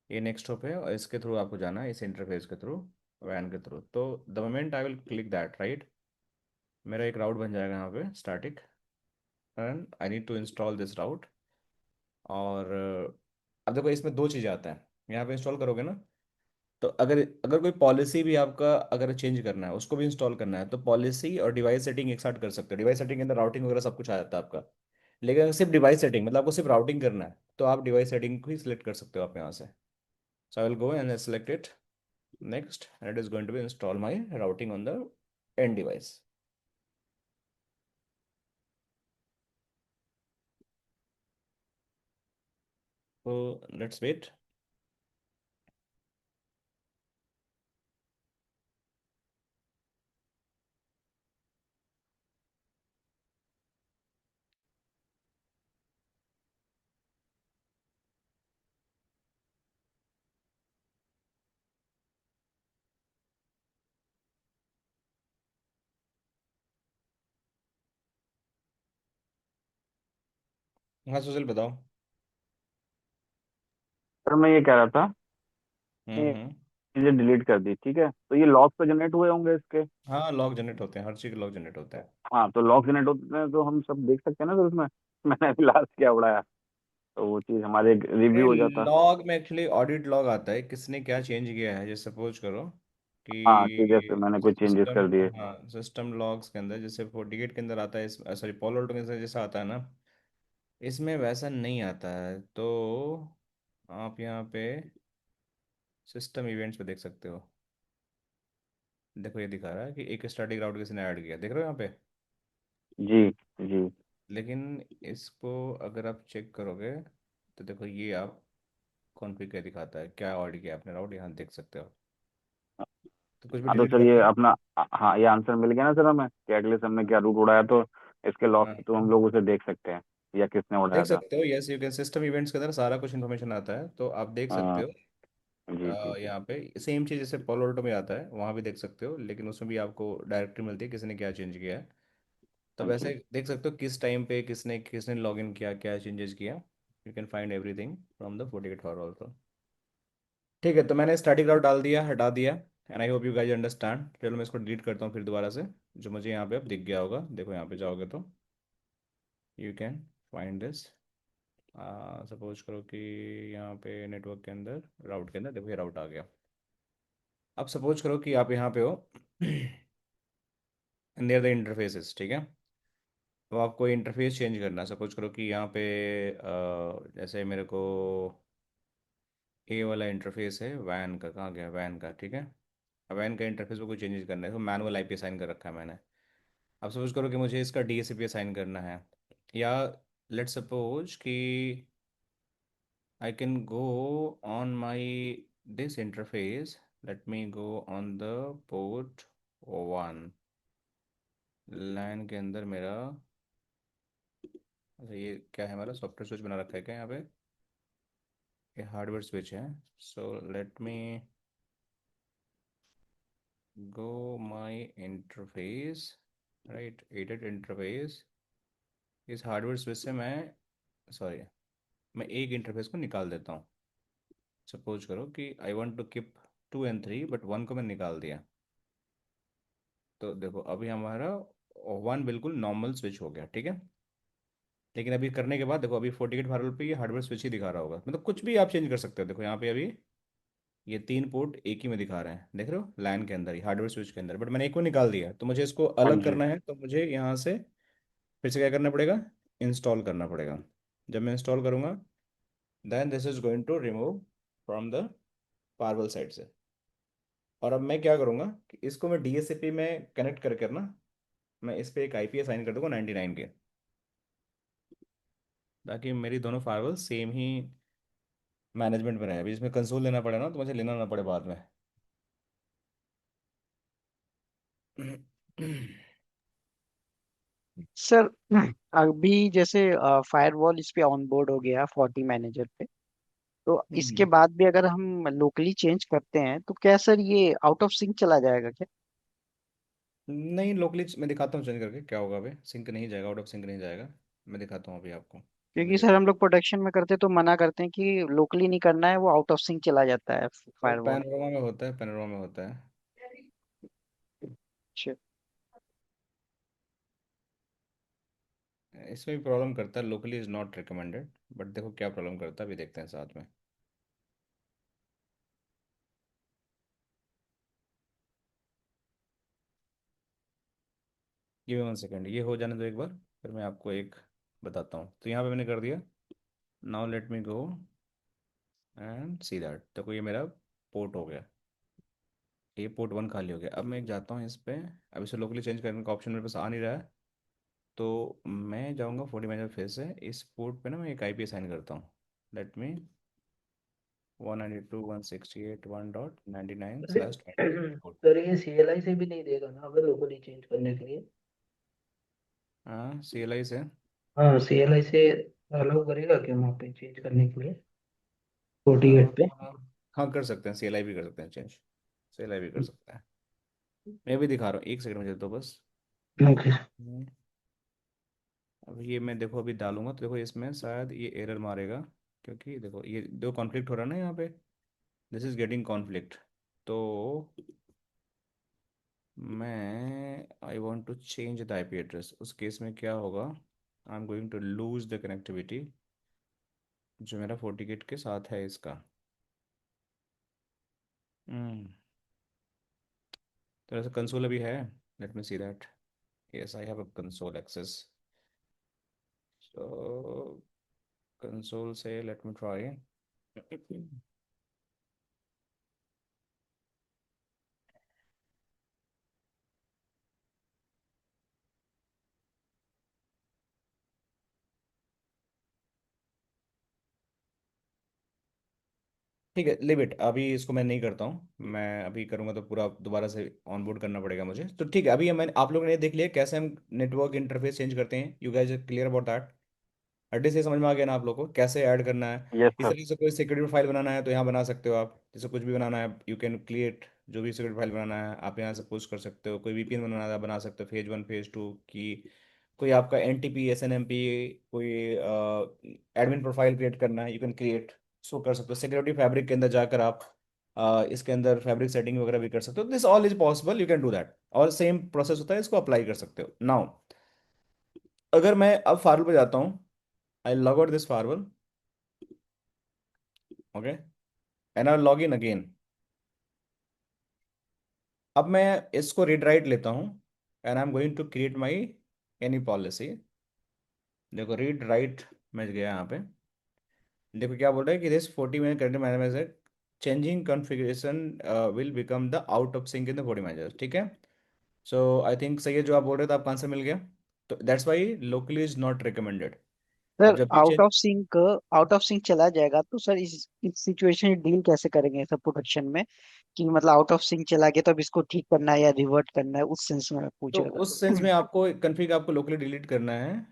ये नेक्स्ट होप है, और इसके थ्रू आपको जाना है, इस इंटरफेस के थ्रू, वैन के थ्रू। तो the moment I will click that, right, मेरा एक राउट बन जाएगा यहाँ पे static, and I need to install this route. और अब देखो, इसमें दो चीज़ें आता है, यहाँ पे इंस्टॉल करोगे ना, तो अगर अगर कोई पॉलिसी भी आपका अगर चेंज करना है, उसको भी इंस्टॉल करना है, तो पॉलिसी और डिवाइस सेटिंग एक साथ कर सकते हो। डिवाइस सेटिंग के अंदर राउटिंग वगैरह सब कुछ आ जाता है आपका। लेकिन अगर सिर्फ डिवाइस सेटिंग, मतलब आपको सिर्फ राउटिंग करना है, तो आप डिवाइस सेटिंग को ही सिलेक्ट कर सकते हो आप यहाँ से। So I will go and select it, next, and it is going to be install my routing on the end device. तो लेट्स वेट। हाँ सुशील, बताओ। सर मैं ये कह रहा था कि हम्म। चीजें डिलीट कर दी, ठीक है, तो ये लॉग तो जनरेट हुए होंगे इसके। हाँ, लॉग जनरेट होते हैं, हर चीज़ के लॉग जनरेट होता है। हाँ तो लॉग जनरेट होते हैं तो हम सब देख सकते हैं ना, तो उसमें मैंने अभी लास्ट क्या उड़ाया, तो वो चीज़ हमारे रिव्यू हो जाता। लॉग में एक्चुअली ऑडिट लॉग आता है, किसने क्या चेंज किया है, जैसे सपोज करो हाँ कि जैसे कि मैंने कोई चेंजेस सिस्टम, कर दिए। हाँ, सिस्टम लॉग्स के अंदर जैसे फोर्टिकेट के अंदर आता है, सॉरी, पोलो के अंदर जैसा आता है ना, इसमें वैसा नहीं आता है। तो आप यहाँ पे सिस्टम इवेंट्स पे देख सकते हो, देखो ये दिखा रहा है कि एक स्टैटिक राउट किसी ने ऐड किया, देख रहे हो यहाँ पे। जी जी। लेकिन इसको अगर आप चेक करोगे, तो देखो ये आप कॉन्फ़िग क्या दिखाता है, क्या ऐड किया आपने राउट, यहाँ देख सकते हो। तो कुछ भी हाँ तो डिलीट सर ये करना है। अपना, हाँ ये आंसर मिल गया ना सर हमें कि एटलीस्ट हमने क्या रूट उड़ाया, तो इसके लॉग हाँ, तो हम लोग उसे देख सकते हैं, या किसने देख उड़ाया था। सकते हो, yes, you can, system events के अंदर सारा कुछ इन्फॉर्मेशन आता है, तो आप देख सकते हाँ हो। जी जी जी। यहाँ पे सेम चीज़ जैसे पॉलो में आता है, वहाँ भी देख सकते हो, लेकिन उसमें भी आपको डायरेक्टरी मिलती है किसी ने क्या चेंज किया है। तो हाँ वैसे जी। देख सकते हो किस टाइम पे किसने किसने लॉग इन किया, क्या चेंजेस किया। You can find everything from the 48 our also. ठीक है, तो मैंने स्टैटिक राउट डाल दिया, हटा दिया, and I hope you guys understand. चलो मैं इसको डिलीट करता हूँ फिर दोबारा से, जो मुझे यहाँ पे अब दिख गया होगा, देखो यहाँ पे जाओगे तो you can find this. Suppose करो कि यहाँ पे नेटवर्क के अंदर, राउट के अंदर, देखो ये राउट आ गया। अब सपोज करो कि आप यहाँ पे हो नियर द इंटरफेसेस, ठीक है। तो आपको इंटरफेस चेंज करना है। सपोज करो कि यहाँ पे जैसे मेरे को ए वाला इंटरफेस है वैन का, कहाँ गया वैन का, ठीक है। वैन का इंटरफेस में कोई चेंजेस करना है तो मैनुअल आईपी असाइन कर रखा है मैंने। अब सपोज करो कि मुझे इसका डीएससीपी असाइन करना है, या लेट्स सपोज कि I can go on my this interface. Let me go on the port 1 LAN के अंदर मेरा। अच्छा ये क्या है, हमारा सॉफ्टवेयर स्विच बना रखा है क्या यहाँ पे? ये हार्डवेयर स्विच है। So let me go my interface, right, edit interface. इस हार्डवेयर स्विच से मैं, सॉरी, मैं एक इंटरफेस को निकाल देता हूँ। सपोज करो कि I want to keep 2 and 3, but 1 को मैं निकाल दिया। तो देखो अभी हमारा 1 बिल्कुल नॉर्मल स्विच हो गया, ठीक है। लेकिन अभी करने के बाद देखो अभी 48 फार्वल पे ये हार्डवेयर स्विच ही दिखा रहा होगा। मतलब कुछ भी आप चेंज कर सकते हो। देखो यहाँ पे अभी ये 3 पोर्ट एक ही में दिखा रहे हैं, देख रहे हो, लैन के अंदर ही, हार्डवेयर स्विच के अंदर। बट मैंने एक को निकाल दिया, तो मुझे इसको हाँ अलग जी। करना है, तो मुझे यहाँ से फिर से क्या करना पड़ेगा, इंस्टॉल करना पड़ेगा। जब मैं इंस्टॉल करूँगा then this is going to remove from the firewall side से। और अब मैं क्या करूँगा कि इसको मैं डीएससीपी में कनेक्ट करके ना, मैं इस पर एक आईपी असाइन कर दूंगा 99 के, ताकि मेरी दोनों फायरवॉल सेम ही मैनेजमेंट में रहे। अभी इसमें कंसोल लेना पड़े ना, तो मुझे लेना ना पड़े बाद में। सर अभी जैसे फायरवॉल इस पे ऑनबोर्ड हो गया 40 मैनेजर पे, तो इसके हम्म। बाद भी अगर हम लोकली चेंज करते हैं तो क्या सर ये आउट ऑफ सिंक चला जाएगा क्या? नहीं, लोकली मैं दिखाता हूँ चेंज करके क्या होगा। अभी सिंक नहीं जाएगा, आउट ऑफ सिंक नहीं जाएगा। मैं दिखाता हूँ अभी आपको। अभी क्योंकि सर देखो, हम लोग प्रोडक्शन में करते तो मना करते हैं कि लोकली नहीं करना है, वो आउट ऑफ सिंक चला जाता है वो फायरवॉल। पैनोरामा में होता है, पैनोरामा में होता है। अच्छा। इसमें भी प्रॉब्लम करता है, locally is not recommended. But देखो क्या प्रॉब्लम करता है, अभी देखते हैं साथ में। गिव मी 1 सेकेंड, ये हो जाने दो एक बार, फिर मैं आपको एक बताता हूँ। तो यहाँ पे मैंने कर दिया। Now let me go and see that. देखो ये मेरा पोर्ट हो गया, ये पोर्ट 1 खाली हो गया। अब मैं एक जाता हूँ इस पे। अब इसे लोकली चेंज करने का ऑप्शन मेरे पास आ नहीं रहा है, तो मैं जाऊँगा 40 मैनेजर फिर से। इस पोर्ट पे ना मैं एक आईपी असाइन करता हूँ। लेट मी 192.168.1.99/20। सर ये सीएलआई से भी नहीं देगा ना अगर लोकली चेंज करने के लिए? हाँ CLI से। हाँ सीएलआई से अलाउ करेगा क्या वहाँ पे चेंज करने के लिए आ, 48 पे? हाँ कर सकते हैं, CLI भी कर सकते हैं चेंज, CLI भी कर सकते हैं। मैं भी दिखा रहा हूँ, 1 सेकंड मुझे तो बस। ओके। हम्म, अब ये मैं देखो अभी डालूंगा तो देखो इसमें शायद ये एरर मारेगा, क्योंकि देखो ये दो कॉन्फ्लिक्ट हो रहा है ना यहाँ पे, दिस इज गेटिंग कॉन्फ्लिक्ट। तो मैं I want to change the IP address. उस केस में क्या होगा, I am going to lose the connectivity जो मेरा 40 के साथ है इसका। हम्म तो ऐसा कंसोल अभी है, let me see that. Yes I have a console access. So console से लेट मी ट्राई। ठीक है, लिव इट। अभी इसको मैं नहीं करता हूँ। मैं अभी करूँगा तो पूरा दोबारा से ऑनबोर्ड करना पड़ेगा मुझे। तो ठीक है, अभी मैंने, आप लोगों ने देख लिया कैसे हम नेटवर्क इंटरफेस चेंज करते हैं। You guys are clear about that? हड्डी से समझ में आ गया ना आप लोगों को कैसे ऐड करना है? यस इस सर। तरीके से कोई सिक्योरिटी फाइल बनाना है तो यहाँ बना सकते हो आप। जैसे कुछ भी बनाना है यू कैन क्रिएट, जो भी सिक्योरिटी फाइल बनाना है आप यहाँ से पोस्ट कर सकते हो। कोई VPN बनाना है बना सकते हो, फेज 1 फेज 2 की। कोई आपका NTP SNMP, कोई एडमिन प्रोफाइल क्रिएट करना है, यू कैन क्रिएट, सो कर सकते हो। सिक्योरिटी फैब्रिक के अंदर जाकर आप इसके अंदर फैब्रिक सेटिंग वगैरह भी कर सकते हो। This all is possible, you can do that. और सेम प्रोसेस होता है, इसको अप्लाई कर सकते हो। नाउ अगर मैं अब फार्वल पे जाता हूँ, I log out this firewall. Okay, and I log in again. अब मैं इसको रीड राइट लेता हूँ, and I am going to create my any policy. देखो रीड राइट मैं गया यहाँ पे, देखो क्या बोल रहा है कि this 40 minute current manager changing configuration will become the out of sync in the 40 manager, ठीक है। सो आई थिंक सही है जो आप बोल रहे थे, आपका आंसर मिल गया। तो that's why locally is not recommended. Sir आप जब भी out change, of sync, out of sync चला जाएगा तो सर इस सिचुएशन डील कैसे करेंगे सब प्रोडक्शन में, कि मतलब आउट ऑफ सिंक चला गया तो अब इसको ठीक करना है या रिवर्ट करना है, उस सेंस में मैं पूछ तो रहा उस सेंस था। में आपको कन्फिग आपको लोकली डिलीट करना है,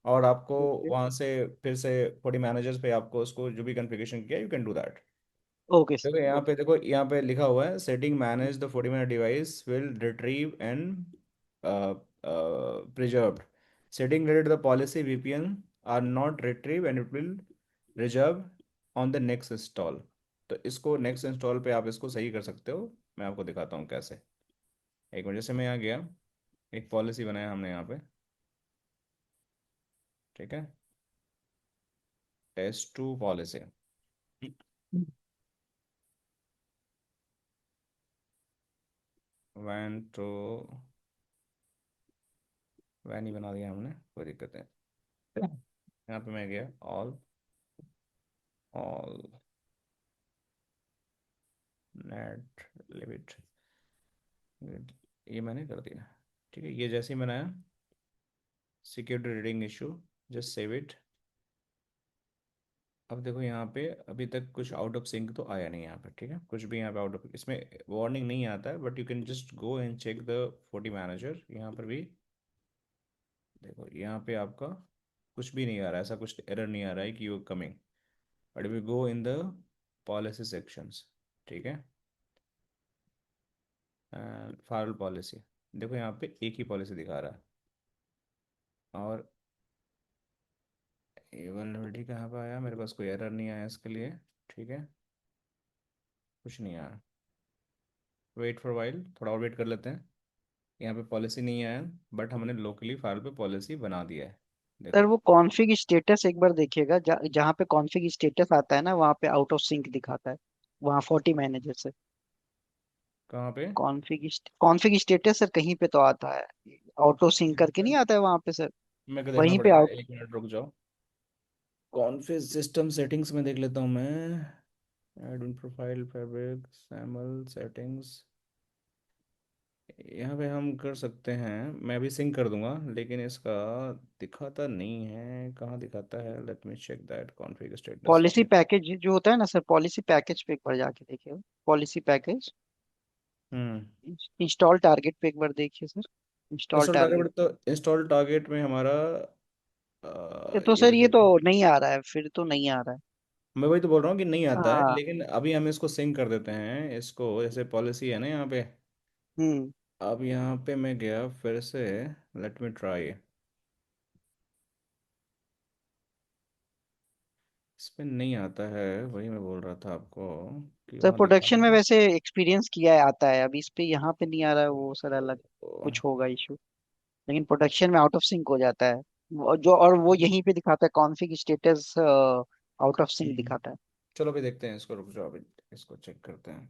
और आपको ओके। वहाँ से फिर से 40 मैनेजर्स पे आपको उसको जो भी कन्फिगरेशन किया you can do that. Okay देखो सर। यहाँ पे, देखो यहाँ पे लिखा हुआ है setting manage the 40 manager device will retrieve and preserved setting related to the policy VPN are not retrieve and it will reserve on the next install। तो इसको नेक्स्ट इंस्टॉल पे आप इसको सही कर सकते हो। मैं आपको दिखाता हूँ कैसे। एक मिनट, जैसे मैं यहाँ गया, एक पॉलिसी बनाया हमने यहाँ पे, ठीक है, टेस्ट टू पॉलिसी, वैन टू, वैन ही बना दिया हमने, कोई दिक्कत है। यहाँ पे मैं गया ऑल, ऑल नेट लिमिट, ये मैंने कर दिया, ठीक है। ये जैसे ही बनाया, security reading issue, just save it. अब देखो यहाँ पे अभी तक कुछ आउट ऑफ सिंक तो आया नहीं यहाँ पे, ठीक है, कुछ भी यहाँ पे आउट ऑफ, इसमें वार्निंग नहीं आता है, but you can just go and check the 40 manager. यहाँ पर भी देखो, यहाँ पे आपका कुछ भी नहीं आ रहा है, ऐसा कुछ एरर नहीं आ रहा है कि you coming, but we go in the policy sections, ठीक है, फाइल पॉलिसी, देखो यहाँ पे एक ही पॉलिसी दिखा रहा है, और ये वल्नरेबिलिटी कहाँ पे आया, मेरे पास कोई एरर नहीं आया इसके लिए, ठीक है, कुछ नहीं आया। वेट फॉर वाइल, थोड़ा और वेट कर लेते हैं। यहाँ पे पॉलिसी नहीं आया, बट हमने लोकली फाइल पे पॉलिसी बना दिया है, सर देखो। वो कॉन्फ़िग स्टेटस एक बार देखिएगा, जहाँ पे कॉन्फ़िग स्टेटस आता है ना वहाँ पे आउट ऑफ सिंक दिखाता है, वहाँ 40 मैनेजर से। कहाँ पे? कॉन्फ़िग स्टेटस सर कहीं पे तो आता है, ऑटो सिंक करके नहीं आता है वहाँ पे सर, मेरे को देखना वहीं पे पड़ेगा, आउट। एक मिनट रुक जाओ। कॉन्फ़िग सिस्टम सेटिंग्स में देख लेता हूँ मैं, एडमिन प्रोफाइल, फैब्रिक, सैमल सेटिंग्स, यहाँ पे हम कर सकते हैं, मैं भी सिंक कर दूंगा, लेकिन इसका दिखाता नहीं है, कहाँ दिखाता है, let me check that config status policy on. Package जो होता है ना सर, पॉलिसी पैकेज पे एक बार जाके देखिए, पॉलिसी पैकेज, हम्म, इंस्टॉल टारगेट पे एक बार देखिए sir, install install target. Target, तो इंस्टॉल टारगेट में हमारा ये तो ये सर ये देखो, तो नहीं आ रहा है, फिर तो नहीं आ रहा है। मैं वही तो बोल रहा हूँ कि नहीं आता है, हाँ। लेकिन अभी हम इसको सिंक कर देते हैं इसको, जैसे पॉलिसी है ना यहाँ पे। हम्म। अब यहाँ पे मैं गया फिर से, लेट मी ट्राई, इसमें नहीं आता है, वही मैं बोल रहा था आपको कि सर वहाँ लिखा प्रोडक्शन में है। वैसे एक्सपीरियंस किया है, आता है, अभी इस पे यहाँ पे नहीं आ रहा है, वो सर अलग तो कुछ होगा इशू, लेकिन प्रोडक्शन में आउट ऑफ सिंक हो जाता है जो, और वो यहीं पे दिखाता है config status out of sync hmm, दिखाता है। चलो अभी देखते हैं इसको, रुक जाओ अभी इसको चेक करते हैं।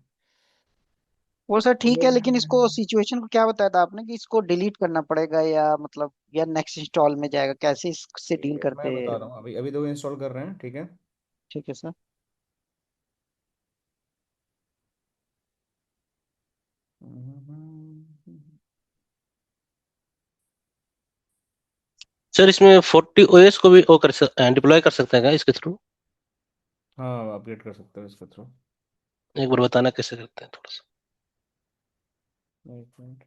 वो सर ठीक है, लेकिन इसको हम्म, सिचुएशन को क्या बताया था आपने कि इसको डिलीट करना पड़ेगा या मतलब या नेक्स्ट इंस्टॉल में जाएगा, कैसे इससे डील ये मैं करते बता हैं? रहा हूँ, अभी अभी दो इंस्टॉल कर रहे हैं, ठीक है। ठीक है सर। सर इसमें 40 OS को भी वो डिप्लॉय कर सकते हैं क्या इसके थ्रू? हाँ, अपडेट कर सकते हो इसके थ्रू। एक बार बताना कैसे करते हैं थोड़ा सा। एक मिनट,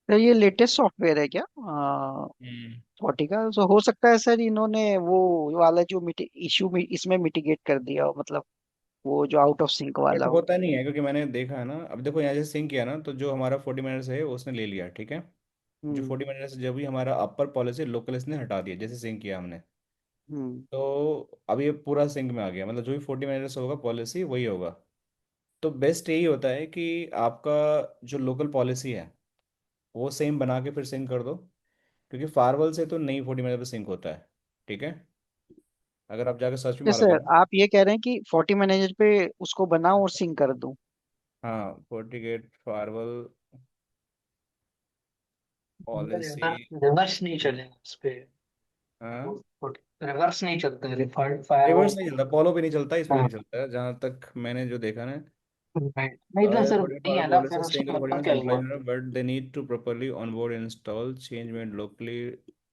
सर ये लेटेस्ट सॉफ्टवेयर है क्या हम्म, 40 का? तो हो सकता है सर इन्होंने वो वाला जो इशू में इसमें मिटिगेट कर दिया हो, मतलब वो जो आउट ऑफ सिंक वाला बट हो। होता नहीं है, क्योंकि मैंने देखा है ना, अब देखो यहाँ से सिंक किया ना, तो जो हमारा 40 मिनट्स है उसने ले लिया, ठीक है। जो हम्म। 40 मिनट्स जब भी हमारा अपर पॉलिसी लोकल इसने हटा दिया, जैसे सिंक किया हमने, हम्म। तो अब ये पूरा सिंक में आ गया, मतलब जो भी 40 मैनेजर्स होगा पॉलिसी वही होगा। तो बेस्ट यही होता है कि आपका जो लोकल पॉलिसी है वो सेम बना के फिर सिंक कर दो, क्योंकि फारवल से तो नहीं 40 मैनेजर पे सिंक होता है। ठीक है, अगर आप जाकर सर्च भी यस मारोगे सर, ना। आप ये कह रहे हैं कि 40 मैनेजर पे उसको बनाओ और सिंक कर दूं। हाँ, FortiGate फारवल पॉलिसी। रिवर्स नहीं चलेगा उस पे। हाँ, रिवर्स नहीं चलता है फायर वो। रिवर्स नहीं चलता, पोलो पे नहीं चलता, इस पे भी हाँ। नहीं चलता है जहाँ तक मैंने जो देखा ना। राइट, नहीं तो सर नहीं है ना, फिर 40 उसको staying with करना 40 क्या हुआ? centralized, but they need to properly onboard install change made locally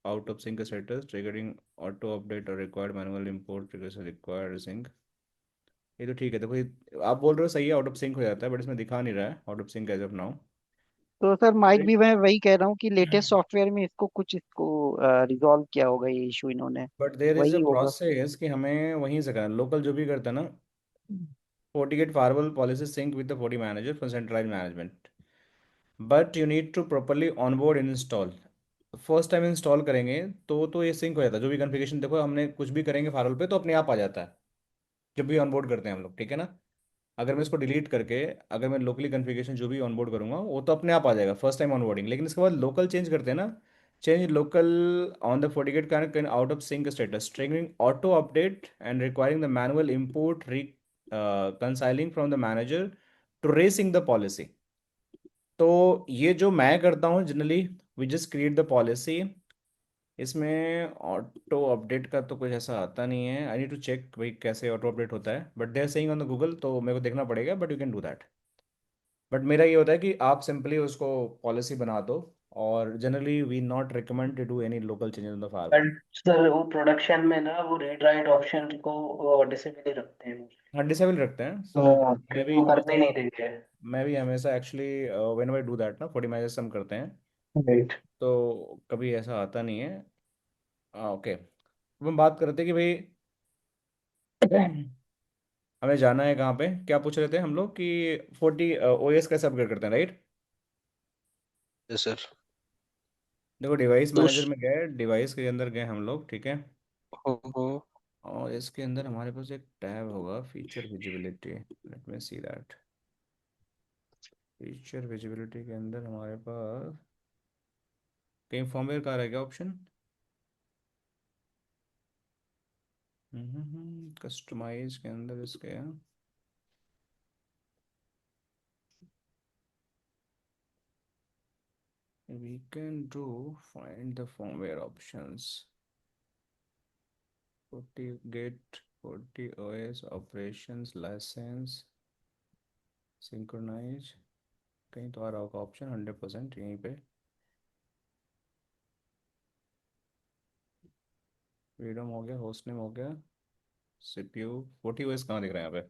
out of sync status triggering auto update or required manual import triggers required sync। ये तो ठीक है, देखो ये आप बोल रहे हो सही है, आउट ऑफ सिंक हो जाता है, बट इसमें दिखा नहीं रहा है out of sync as of now. तो सर माइट भी मैं वही कह रहा हूँ कि लेटेस्ट सॉफ्टवेयर में इसको कुछ इसको रिजॉल्व किया होगा ये इशू इन्होंने। बट देर इज अ वही होगा। प्रोसेस कि हमें वहीं से करना, लोकल जो भी करता है ना। FortiGate firewall policy sync with the 40 manager for centralized management, but you need to properly onboard install. First time install करेंगे तो ये सिंक हो जाता है, जो भी कन्फिगरेशन देखो हमने कुछ भी करेंगे फायरवॉल पे तो अपने आप आ जाता है जब भी ऑनबोर्ड करते हैं हम लोग, ठीक है ना। अगर मैं इसको डिलीट करके अगर मैं लोकली कन्फिगरेशन जो भी ऑनबोर्ड करूंगा वो तो अपने आप आ जाएगा फर्स्ट टाइम ऑनबोर्डिंग, लेकिन इसके बाद लोकल चेंज करते हैं ना। Change local on the FortiGate can out of sync status triggering auto update and requiring the manual import reconciling from the manager to resync the policy. तो ये जो मैं करता हूँ generally, we just create the policy. इसमें auto update का तो कुछ ऐसा आता नहीं है, आई नीड टू चेक भाई कैसे ऑटो अपडेट होता है, but they are saying on the Google, तो मेरे को देखना पड़ेगा, but you can do that. But मेरा ये होता है कि आप सिंपली उसको पॉलिसी बना दो, और generally we not recommend to do any local changes in the firewall. But sir वो प्रोडक्शन में ना वो रीड राइट ऑप्शन को डिसेबल ही रखते हैं। हाँ, डिसेबल रखते हैं, सो तो मैं क्योंकि भी वो करने हमेशा नहीं देंगे। Actually when I do that ना 40 मैचेस हम करते हैं, राइट। तो कभी ऐसा आता नहीं है। ओके, अब हम बात कर रहे थे कि भाई हमें जाना है कहाँ पे, क्या पूछ रहे थे हम लोग कि 40 OS कैसे अपग्रेड करते हैं, राइट। Yes sir. देखो डिवाइस तो मैनेजर में गए, डिवाइस के अंदर गए हम लोग, ठीक है। हम्म, और इसके अंदर हमारे पास एक टैब होगा feature visibility, late me see that. Feature visibility के अंदर हमारे पास कहीं फॉर्मवेयर का रह गया ऑप्शन। कस्टमाइज के अंदर इसके we can do find the firmware options, 40 gate 40 OS operations license synchronize, कहीं तो आ रहा होगा ऑप्शन 100% यहीं पे। फ्रीडम हो गया, होस्ट नेम हो गया, CPU 40 OS कहाँ दिख रहा है यहाँ पे।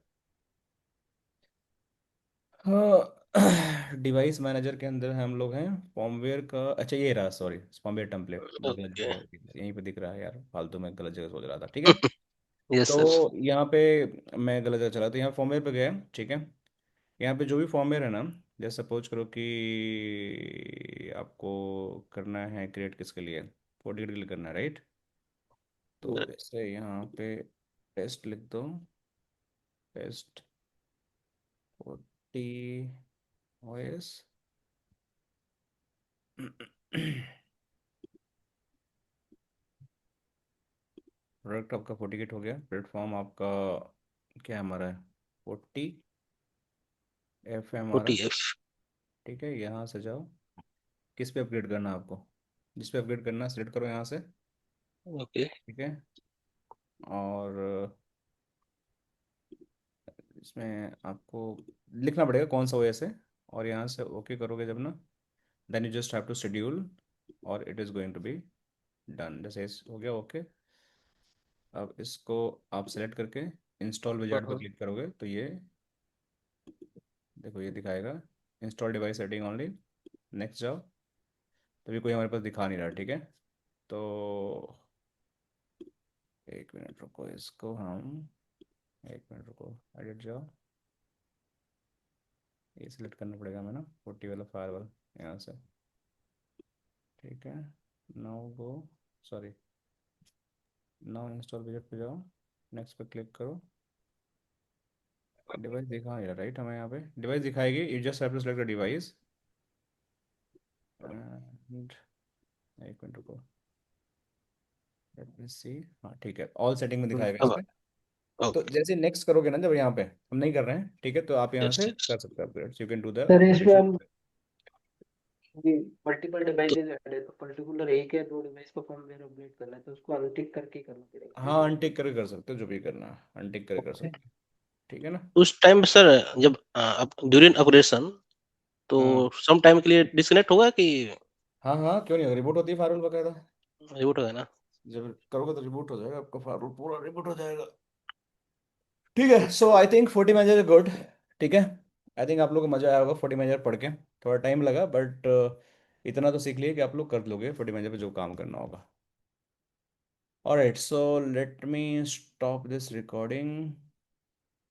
हाँ, डिवाइस मैनेजर के अंदर हम लोग हैं, फॉर्मवेयर का, अच्छा ये रहा, सॉरी, फॉर्मवेयर टेम्पलेट मैं गलत ओके। जगह यहीं पे दिख रहा है यार, फालतू में गलत जगह सोच रहा था, ठीक है। Yes sir. तो यहाँ पे मैं गलत जगह चला, तो यहाँ फॉर्मवेयर पे गया, ठीक है। यहाँ पे जो भी फॉर्मवेयर है ना, जैसे सपोज करो कि आपको करना है क्रिएट किसके लिए, 40 के लिए करना है, राइट। तो ऐसे यहाँ पे टेस्ट लिख दो, टेस्ट 40 OS। प्रोडक्ट आपका 40 हो गया, प्लेटफॉर्म आपका क्या है हमारा है, 40 F है हमारा। 40F। ठीक है, यहाँ से जाओ, किस पे अपग्रेड करना है आपको, जिस पे अपग्रेड करना है सेलेक्ट करो यहाँ से, ओके। ठीक है। और इसमें आपको लिखना पड़ेगा कौन सा OS है, और यहाँ से ओके करोगे जब ना, then you just have to schedule और it is going to be done, जैसे हो गया ओके। अब इसको आप सेलेक्ट करके इंस्टॉल विजार्ड पे हाँ। क्लिक करोगे तो ये देखो ये दिखाएगा, install device setting only, next जाओ। तभी कोई हमारे पास दिखा नहीं रहा, ठीक है। तो एक मिनट रुको, इसको हम एक मिनट रुको, एडिट जाओ, ये सिलेक्ट करना पड़ेगा हमें ना 40 वाला फायर यहाँ से, ठीक है। Now go, sorry, now install wizard पे जाओ, नेक्स्ट पे क्लिक करो। डिवाइस दिखा रहा राइट हमें, यहाँ पे डिवाइस दिखाएगी, you just have to select the device and एक मिनट रुको, लेट मी सी। हाँ ठीक है, ऑल सेटिंग में दिखाएगा इस अब पे। तो ओके। जैसे नेक्स्ट करोगे ना, जब यहाँ पे हम नहीं कर रहे हैं, ठीक है, तो आप यहाँ यस से यस। कर सकते हो upgrade, you can do the sir इसमें अपग्रेडेशन। हम मल्टीपल तो डिवाइसेज ऐड है तो पर्टिकुलर एक या दो डिवाइस को फर्मवेयर अपडेट करना है तो उसको अनटिक करके करना पड़ेगा हाँ अनटिक करके कर सकते हो, जो भी करना है अनटिक करके कर ओके। सकते हो, ठीक है ना। उस टाइम सर जब ड्यूरिंग ऑपरेशन तो हाँ सम टाइम के लिए डिस्कनेक्ट होगा कि हाँ हाँ, क्यों नहीं होगा, रिबूट होती है फायरवॉल बकायदा। रिबूट होगा ना? जब करोगे तो रिबूट हो जाएगा, आपका फायरवॉल पूरा रिबूट हो जाएगा। ठीक है, सो आई थिंक 40 मैनेजर गुड। ठीक है, आई थिंक आप लोगों को मजा आया होगा 40 मैनेजर पढ़ के। थोड़ा टाइम लगा बट इतना तो सीख लिए कि आप लोग कर लोगे 40 मैनेजर पे जो काम करना होगा। Alright, so let me stop this recording.